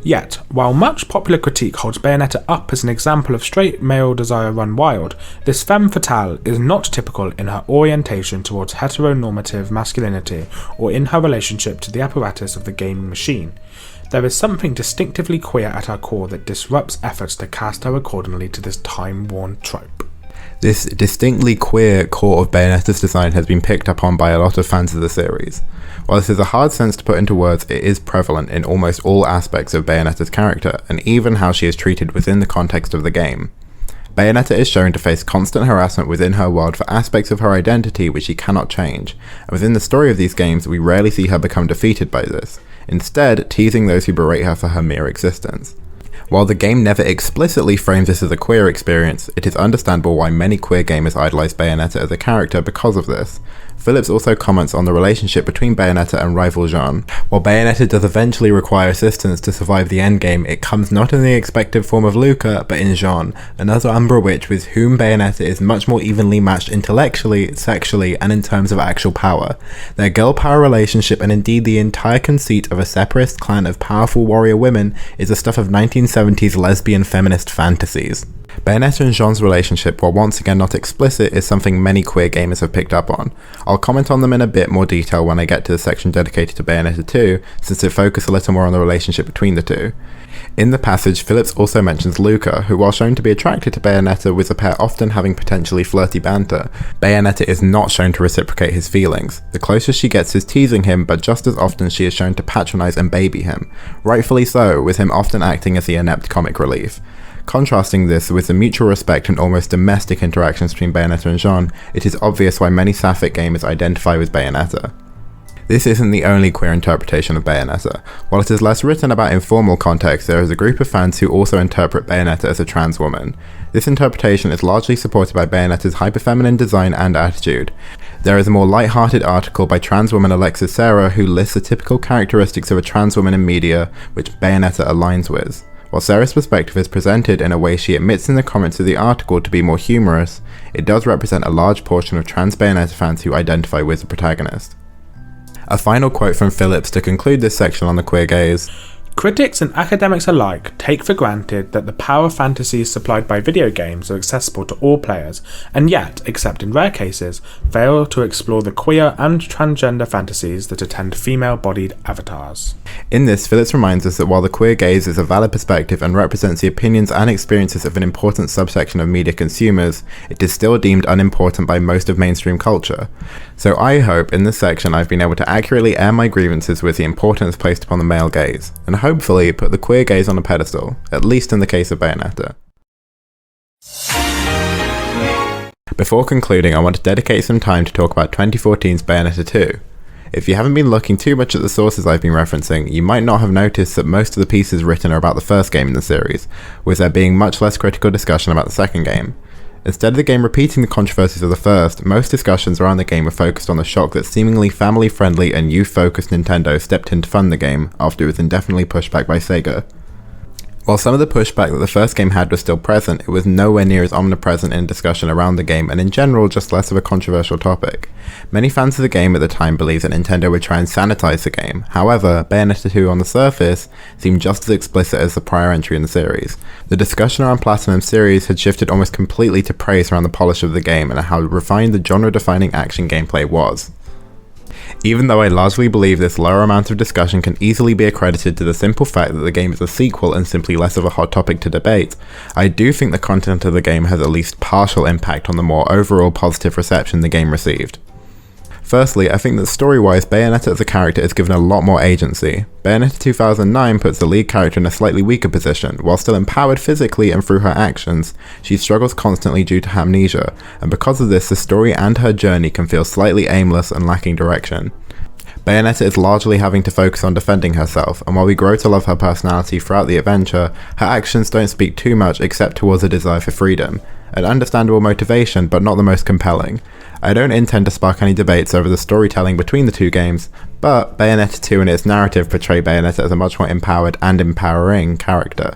Yet, while much popular critique holds Bayonetta up as an example of straight male desire run wild, this femme fatale is not typical in her orientation towards heteronormative masculinity or in her relationship to the apparatus of the gaming machine. There is something distinctively queer at her core that disrupts efforts to cast her accordingly to this time-worn trope. This distinctly queer core of Bayonetta's design has been picked up on by a lot of fans of the series. While this is a hard sense to put into words, it is prevalent in almost all aspects of Bayonetta's character, and even how she is treated within the context of the game. Bayonetta is shown to face constant harassment within her world for aspects of her identity which she cannot change, and within the story of these games we rarely see her become defeated by this, instead teasing those who berate her for her mere existence. While the game never explicitly frames this as a queer experience, it is understandable why many queer gamers idolize Bayonetta as a character because of this. Phillips also comments on the relationship between Bayonetta and rival Jean. While Bayonetta does eventually require assistance to survive the endgame, it comes not in the expected form of Luca, but in Jean, another Umbra witch with whom Bayonetta is much more evenly matched intellectually, sexually, and in terms of actual power. Their girl power relationship, and indeed the entire conceit of a separatist clan of powerful warrior women, is the stuff of 1970s lesbian feminist fantasies. Bayonetta and Jean's relationship, while once again not explicit, is something many queer gamers have picked up on. I'll comment on them in a bit more detail when I get to the section dedicated to Bayonetta 2, since it focuses a little more on the relationship between the two. In the passage, Phillips also mentions Luca, who while shown to be attracted to Bayonetta with the pair often having potentially flirty banter, Bayonetta is not shown to reciprocate his feelings. The closest she gets is teasing him, but just as often she is shown to patronize and baby him. Rightfully so, with him often acting as the inept comic relief. Contrasting this with the mutual respect and almost domestic interactions between Bayonetta and Jean, it is obvious why many sapphic gamers identify with Bayonetta. This isn't the only queer interpretation of Bayonetta. While it is less written about in formal context, there is a group of fans who also interpret Bayonetta as a trans woman. This interpretation is largely supported by Bayonetta's hyperfeminine design and attitude. There is a more light-hearted article by trans woman Alexis Sarah who lists the typical characteristics of a trans woman in media, which Bayonetta aligns with. While Sarah's perspective is presented in a way she admits in the comments of the article to be more humorous, it does represent a large portion of trans Bayonetta fans who identify with the protagonist. A final quote from Phillips to conclude this section on the queer gaze. Critics and academics alike take for granted that the power fantasies supplied by video games are accessible to all players, and yet, except in rare cases, fail to explore the queer and transgender fantasies that attend female-bodied avatars. In this, Phillips reminds us that while the queer gaze is a valid perspective and represents the opinions and experiences of an important subsection of media consumers, it is still deemed unimportant by most of mainstream culture. So I hope in this section I've been able to accurately air my grievances with the importance placed upon the male gaze, and hopefully put the queer gaze on a pedestal, at least in the case of Bayonetta. Before concluding, I want to dedicate some time to talk about 2014's Bayonetta 2. If you haven't been looking too much at the sources I've been referencing, you might not have noticed that most of the pieces written are about the first game in the series, with there being much less critical discussion about the second game. Instead of the game repeating the controversies of the first, most discussions around the game were focused on the shock that seemingly family-friendly and youth-focused Nintendo stepped in to fund the game after it was indefinitely pushed back by Sega. While some of the pushback that the first game had was still present, it was nowhere near as omnipresent in discussion around the game, and in general just less of a controversial topic. Many fans of the game at the time believed that Nintendo would try and sanitize the game. However, Bayonetta 2 on the surface seemed just as explicit as the prior entry in the series. The discussion around Platinum's series had shifted almost completely to praise around the polish of the game and how refined the genre-defining action gameplay was. Even though I largely believe this lower amount of discussion can easily be accredited to the simple fact that the game is a sequel and simply less of a hot topic to debate, I do think the content of the game has at least partial impact on the more overall positive reception the game received. Firstly, I think that story-wise, Bayonetta as a character is given a lot more agency. Bayonetta 2009 puts the lead character in a slightly weaker position. While still empowered physically and through her actions, she struggles constantly due to amnesia, and because of this, the story and her journey can feel slightly aimless and lacking direction. Bayonetta is largely having to focus on defending herself, and while we grow to love her personality throughout the adventure, her actions don't speak too much except towards a desire for freedom. An understandable motivation, but not the most compelling. I don't intend to spark any debates over the storytelling between the two games, but Bayonetta 2 and its narrative portray Bayonetta as a much more empowered and empowering character.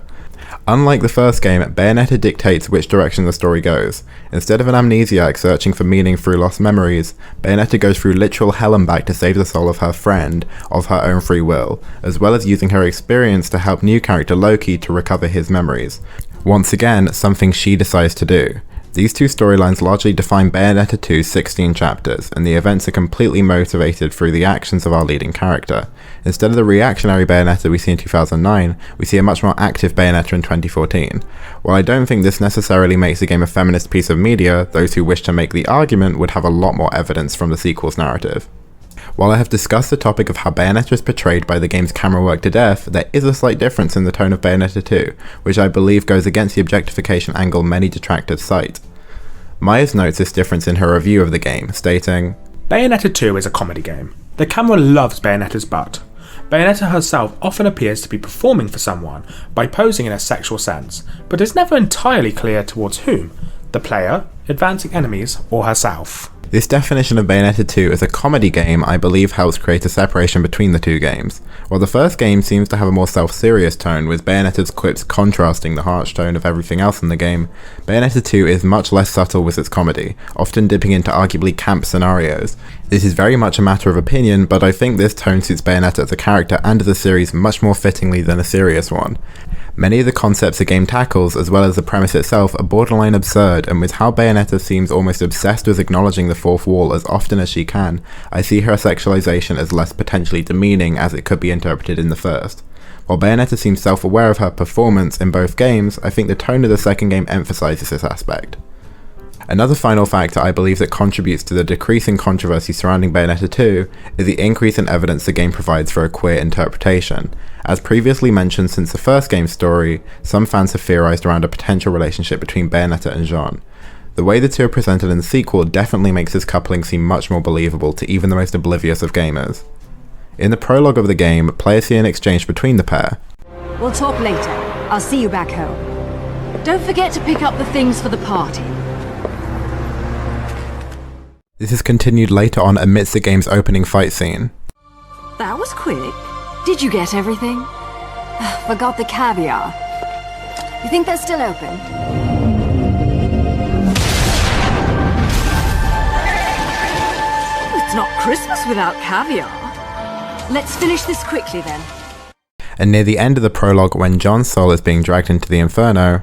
Unlike the first game, Bayonetta dictates which direction the story goes. Instead of an amnesiac searching for meaning through lost memories, Bayonetta goes through literal hell and back to save the soul of her friend of her own free will, as well as using her experience to help new character Loki to recover his memories. Once again, something she decides to do. These two storylines largely define Bayonetta 2's 16 chapters, and the events are completely motivated through the actions of our leading character. Instead of the reactionary Bayonetta we see in 2009, we see a much more active Bayonetta in 2014. While I don't think this necessarily makes the game a feminist piece of media, those who wish to make the argument would have a lot more evidence from the sequel's narrative. While I have discussed the topic of how Bayonetta is portrayed by the game's camera work to death, there is a slight difference in the tone of Bayonetta 2, which I believe goes against the objectification angle many detractors cite. Myers notes this difference in her review of the game, stating, Bayonetta 2 is a comedy game. The camera loves Bayonetta's butt. Bayonetta herself often appears to be performing for someone by posing in a sexual sense, but is never entirely clear towards whom, the player, advancing enemies, or herself. This definition of Bayonetta 2 as a comedy game I believe helps create a separation between the two games. While the first game seems to have a more self-serious tone, with Bayonetta's quips contrasting the harsh tone of everything else in the game, Bayonetta 2 is much less subtle with its comedy, often dipping into arguably camp scenarios. This is very much a matter of opinion, but I think this tone suits Bayonetta as a character and as a series much more fittingly than a serious one. Many of the concepts the game tackles, as well as the premise itself, are borderline absurd, and with how Bayonetta seems almost obsessed with acknowledging the fourth wall as often as she can, I see her sexualization as less potentially demeaning as it could be interpreted in the first. While Bayonetta seems self-aware of her performance in both games, I think the tone of the second game emphasizes this aspect. Another final factor I believe that contributes to the decrease in controversy surrounding Bayonetta 2 is the increase in evidence the game provides for a queer interpretation. As previously mentioned since the first game's story, some fans have theorized around a potential relationship between Bayonetta and Jean. The way the two are presented in the sequel definitely makes this coupling seem much more believable to even the most oblivious of gamers. In the prologue of the game, players see an exchange between the pair. We'll talk later. I'll see you back home. Don't forget to pick up the things for the party. This is continued later on amidst the game's opening fight scene. That was quick. Did you get everything? Forgot the caviar. You think they're still open? It's not Christmas without caviar. Let's finish this quickly then. And near the end of the prologue, when John's soul is being dragged into the Inferno,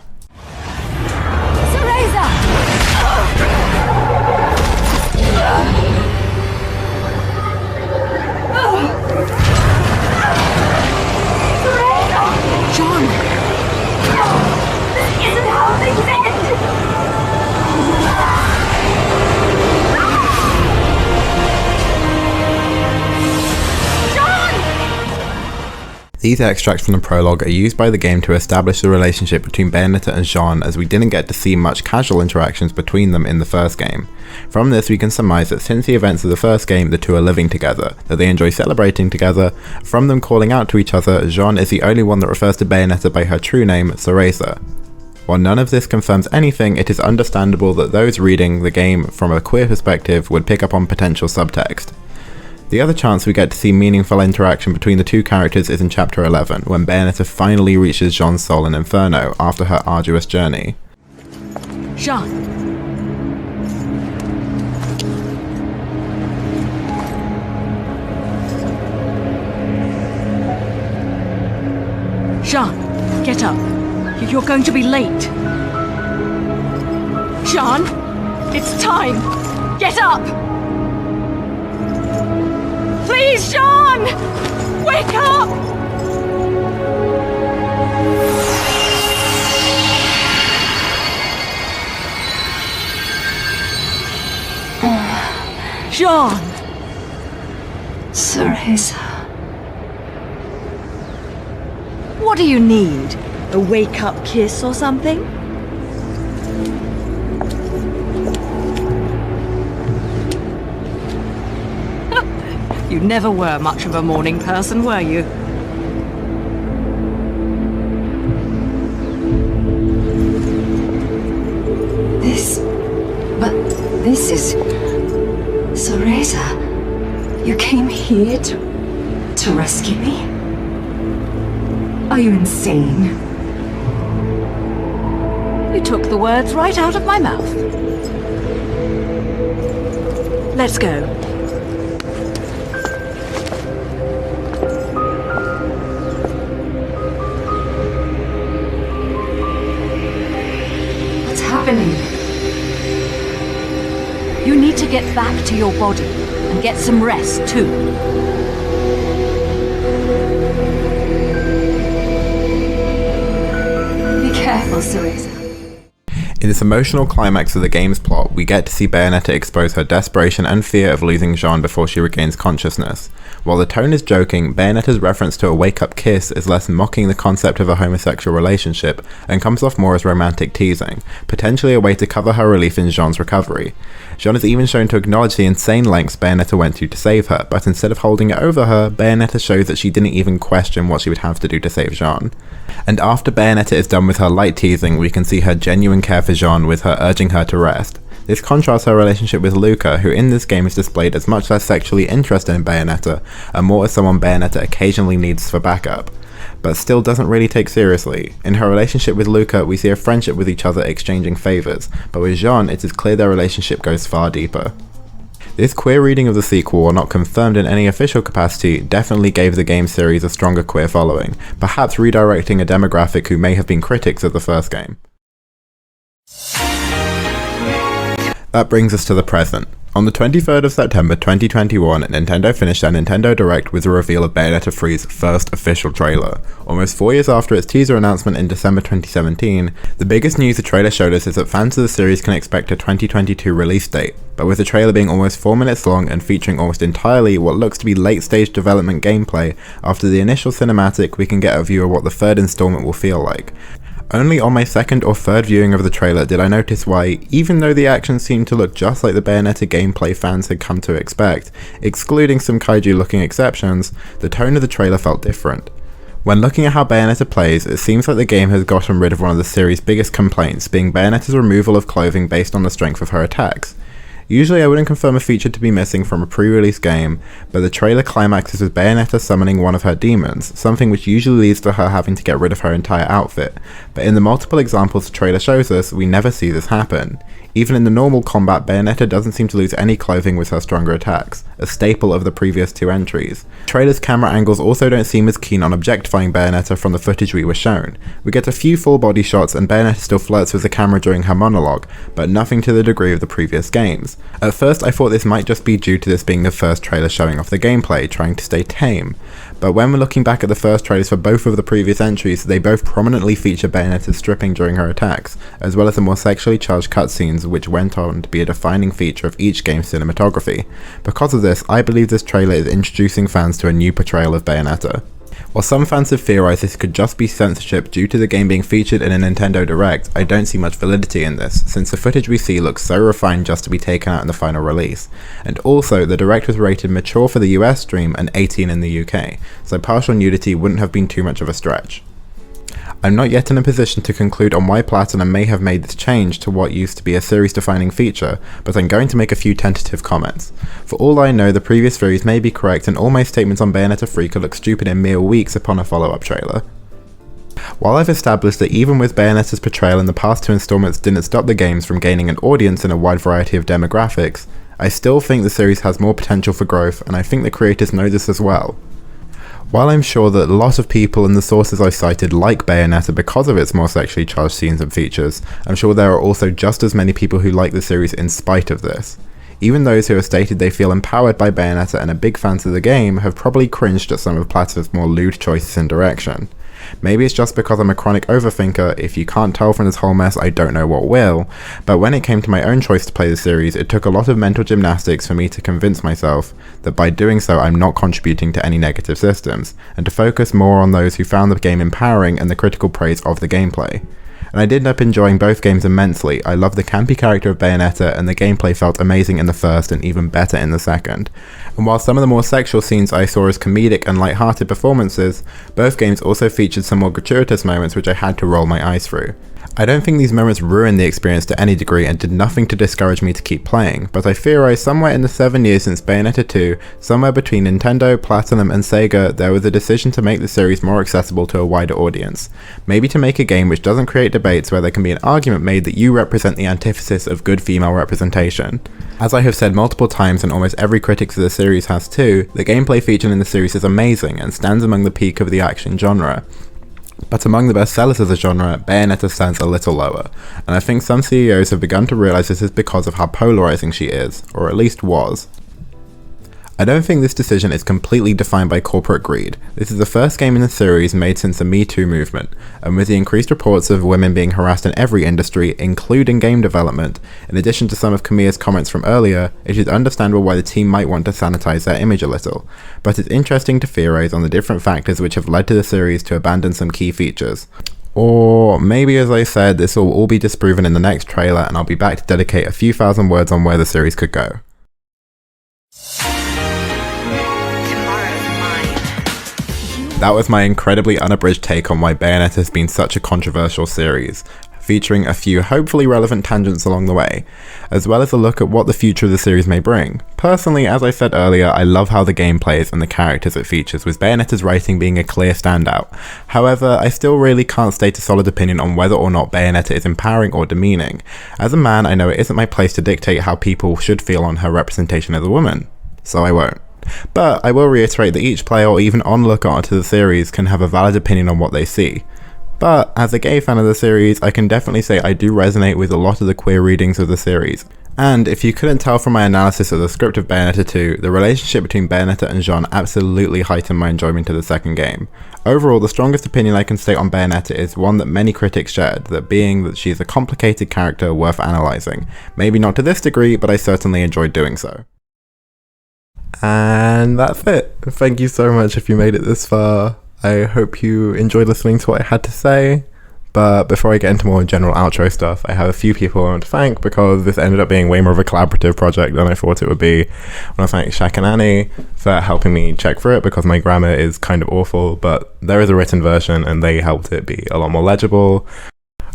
these extracts from the prologue are used by the game to establish the relationship between Bayonetta and Jean, as we didn't get to see much casual interactions between them in the first game. From this we can surmise that since the events of the first game, the two are living together, that they enjoy celebrating together. From them calling out to each other, Jean is the only one that refers to Bayonetta by her true name, Cereza. While none of this confirms anything, it is understandable that those reading the game from a queer perspective would pick up on potential subtext. The other chance we get to see meaningful interaction between the two characters is in Chapter 11, when Bayonetta finally reaches Jean's soul in Inferno after her arduous journey. Jean. Jean, get up. You're going to be late. Jean, it's time. Get up! Please, Jean! Wake up! Jean! Cereza. What do you need? A wake-up kiss or something? You never were much of a morning person, were you? This is... Cereza, you came here to rescue me? Are you insane? You took the words right out of my mouth. Let's go. What's happening? You need to get back to your body and get some rest, too. Be careful, Cereza. In this emotional climax of the game's plot, we get to see Bayonetta expose her desperation and fear of losing Jean before she regains consciousness. While the tone is joking, Bayonetta's reference to a wake-up kiss is less mocking the concept of a homosexual relationship and comes off more as romantic teasing, potentially a way to cover her relief in Jean's recovery. Jean is even shown to acknowledge the insane lengths Bayonetta went to save her, but instead of holding it over her, Bayonetta shows that she didn't even question what she would have to do to save Jean. And after Bayonetta is done with her light teasing, we can see her genuine care for Jean with her urging her to rest. This contrasts her relationship with Luca, who in this game is displayed as much less sexually interested in Bayonetta, and more as someone Bayonetta occasionally needs for backup, but still doesn't really take seriously. In her relationship with Luca, we see a friendship with each other exchanging favours, but with Jean, it is clear their relationship goes far deeper. This queer reading of the sequel, while not confirmed in any official capacity, definitely gave the game series a stronger queer following, perhaps redirecting a demographic who may have been critics of the first game. That brings us to the present. On the 23rd of September 2021, Nintendo finished their Nintendo Direct with the reveal of Bayonetta 3's first official trailer. Almost 4 years after its teaser announcement in December 2017, the biggest news the trailer showed us is that fans of the series can expect a 2022 release date, but with the trailer being almost 4 minutes long and featuring almost entirely what looks to be late-stage development gameplay, after the initial cinematic we can get a view of what the third installment will feel like. Only on my second or third viewing of the trailer did I notice why, even though the action seemed to look just like the Bayonetta gameplay fans had come to expect, excluding some kaiju looking exceptions, the tone of the trailer felt different. When looking at how Bayonetta plays, it seems like the game has gotten rid of one of the series' biggest complaints, being Bayonetta's removal of clothing based on the strength of her attacks. Usually I wouldn't confirm a feature to be missing from a pre-release game, but the trailer climaxes with Bayonetta summoning one of her demons, something which usually leads to her having to get rid of her entire outfit, but in the multiple examples the trailer shows us, we never see this happen. Even in the normal combat, Bayonetta doesn't seem to lose any clothing with her stronger attacks, a staple of the previous two entries. The trailer's camera angles also don't seem as keen on objectifying Bayonetta from the footage we were shown. We get a few full body shots and Bayonetta still flirts with the camera during her monologue, but nothing to the degree of the previous games. At first I thought this might just be due to this being the first trailer showing off the gameplay, trying to stay tame. But when we're looking back at the first trailers for both of the previous entries, they both prominently feature Bayonetta stripping during her attacks, as well as the more sexually charged cutscenes which went on to be a defining feature of each game's cinematography. Because of this, I believe this trailer is introducing fans to a new portrayal of Bayonetta. While some fans have theorized this could just be censorship due to the game being featured in a Nintendo Direct, I don't see much validity in this, since the footage we see looks so refined just to be taken out in the final release. And also, the Direct was rated mature for the US stream and 18 in the UK, so partial nudity wouldn't have been too much of a stretch. I'm not yet in a position to conclude on why Platinum may have made this change to what used to be a series-defining feature, but I'm going to make a few tentative comments. For all I know, the previous theories may be correct and all my statements on Bayonetta 3 could look stupid in mere weeks upon a follow-up trailer. While I've established that even with Bayonetta's portrayal in the past two installments didn't stop the games from gaining an audience in a wide variety of demographics, I still think the series has more potential for growth, and I think the creators know this as well. While I'm sure that a lot of people in the sources I've cited like Bayonetta because of its more sexually charged scenes and features, I'm sure there are also just as many people who like the series in spite of this. Even those who have stated they feel empowered by Bayonetta and are big fans of the game have probably cringed at some of Platinum's more lewd choices in direction. Maybe it's just because I'm a chronic overthinker. If you can't tell from this whole mess, I don't know what will. But when it came to my own choice to play the series, it took a lot of mental gymnastics for me to convince myself that by doing so I'm not contributing to any negative systems, and to focus more on those who found the game empowering and the critical praise of the gameplay. And I did end up enjoying both games immensely. I love the campy character of Bayonetta, and the gameplay felt amazing in the first and even better in the second. And while some of the more sexual scenes I saw as comedic and light-hearted performances, both games also featured some more gratuitous moments which I had to roll my eyes through. I don't think these moments ruined the experience to any degree and did nothing to discourage me to keep playing, but I theorize somewhere in the 7 years since Bayonetta 2, somewhere between Nintendo, Platinum and Sega, there was a decision to make the series more accessible to a wider audience. Maybe to make a game which doesn't create debates where there can be an argument made that you represent the antithesis of good female representation. As I have said multiple times, and almost every critic of the series has too, the gameplay featured in the series is amazing and stands among the peak of the action genre. But among the best sellers of the genre, Bayonetta stands a little lower, and I think some CEOs have begun to realise this is because of how polarising she is, or at least was. I don't think this decision is completely defined by corporate greed. This is the first game in the series made since the Me Too movement, and with the increased reports of women being harassed in every industry, including game development, in addition to some of Kamiya's comments from earlier, it is understandable why the team might want to sanitize their image a little, but it's interesting to theorize on the different factors which have led to the series to abandon some key features. Or maybe, as I said, this will all be disproven in the next trailer, and I'll be back to dedicate a few thousand words on where the series could go. That was my incredibly unabridged take on why Bayonetta has been such a controversial series, featuring a few hopefully relevant tangents along the way, as well as a look at what the future of the series may bring. Personally, as I said earlier, I love how the game plays and the characters it features, with Bayonetta's writing being a clear standout. However, I still really can't state a solid opinion on whether or not Bayonetta is empowering or demeaning. As a man, I know it isn't my place to dictate how people should feel on her representation as a woman, so I won't. But I will reiterate that each player or even onlooker to the series can have a valid opinion on what they see. But as a gay fan of the series, I can definitely say I do resonate with a lot of the queer readings of the series. And if you couldn't tell from my analysis of the script of Bayonetta 2, the relationship between Bayonetta and Jean absolutely heightened my enjoyment of the second game. Overall, the strongest opinion I can state on Bayonetta is one that many critics shared, that being that she is a complicated character worth analysing. Maybe not to this degree, but I certainly enjoyed doing so. And that's it. Thank you so much if you made it this far. I hope you enjoyed listening to what I had to say. But before I get into more general outro stuff, I have a few people I want to thank because this ended up being way more of a collaborative project than I thought it would be. I want to thank Shaq and Annie for helping me check through it because my grammar is kind of awful, but there is a written version and they helped it be a lot more legible.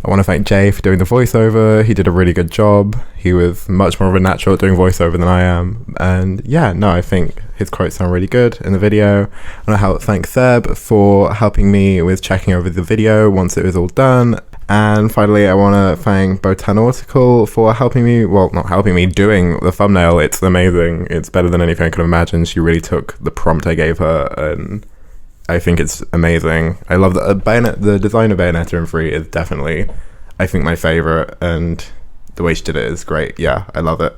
I want to thank Jay for doing the voiceover. He did a really good job. He was much more of a natural at doing voiceover than I am. And yeah, no, I think his quotes sound really good in the video. I want to thank Seb for helping me with checking over the video once it was all done. And finally, I want to thank Botanautical for helping me, well, not helping me, doing the thumbnail. It's amazing. It's better than anything I could have imagined. She really took the prompt I gave her and I think it's amazing. I love that the design of Bayonetta in 3 is definitely, I think, my favourite, and the way she did it is great. Yeah, I love it.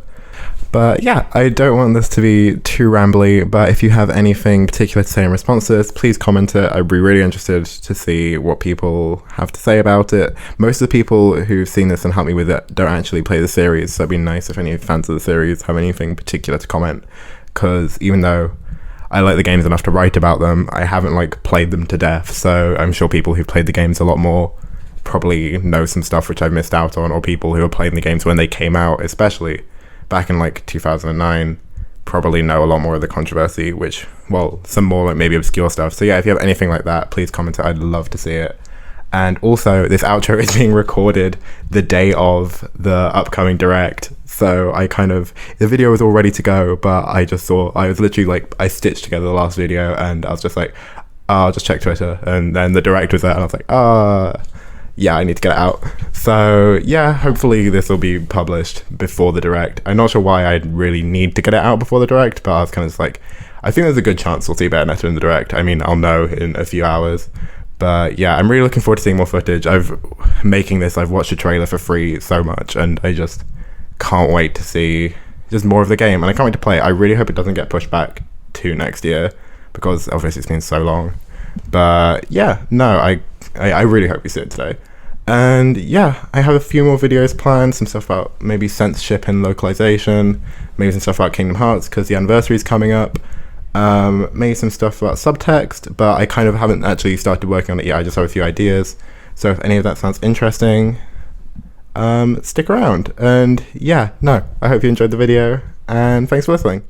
But yeah, I don't want this to be too rambly, but if you have anything particular to say in response to this, please comment it. I'd be really interested to see what people have to say about it. Most of the people who've seen this and helped me with it don't actually play the series, so it'd be nice if any fans of the series have anything particular to comment, because even though I like the games enough to write about them, I haven't played them to death, so I'm sure people who've played the games a lot more probably know some stuff which I've missed out on, or people who are playing the games when they came out, especially back in 2009, probably know a lot more of the controversy, which, well, some more maybe obscure stuff. So yeah, if you have anything like that, please comment it. I'd love to see it. And also, this outro is being recorded the day of the upcoming Direct. So the video was all ready to go, but I just thought, I was literally I stitched together the last video and I was just I'll just check Twitter. And then the Direct was there and I was yeah, I need to get it out. So yeah, hopefully this will be published before the Direct. I'm not sure why I'd really need to get it out before the Direct, but I was kind of I think there's a good chance we'll see Bayonetta in the Direct. I mean, I'll know in a few hours. But yeah, I'm really looking forward to seeing more footage. I've watched the trailer for free so much, and I just can't wait to see just more of the game, and I can't wait to play it. I really hope it doesn't get pushed back to next year, because obviously it's been so long. But yeah, no, I really hope you see it today. And yeah, I have a few more videos planned, some stuff about maybe censorship and localization, maybe some stuff about Kingdom Hearts because the anniversary is coming up, maybe some stuff about subtext, but I kind of haven't actually started working on it yet. I just have a few ideas. So if any of that sounds interesting, stick around. And yeah, no, I hope you enjoyed the video, and thanks for listening.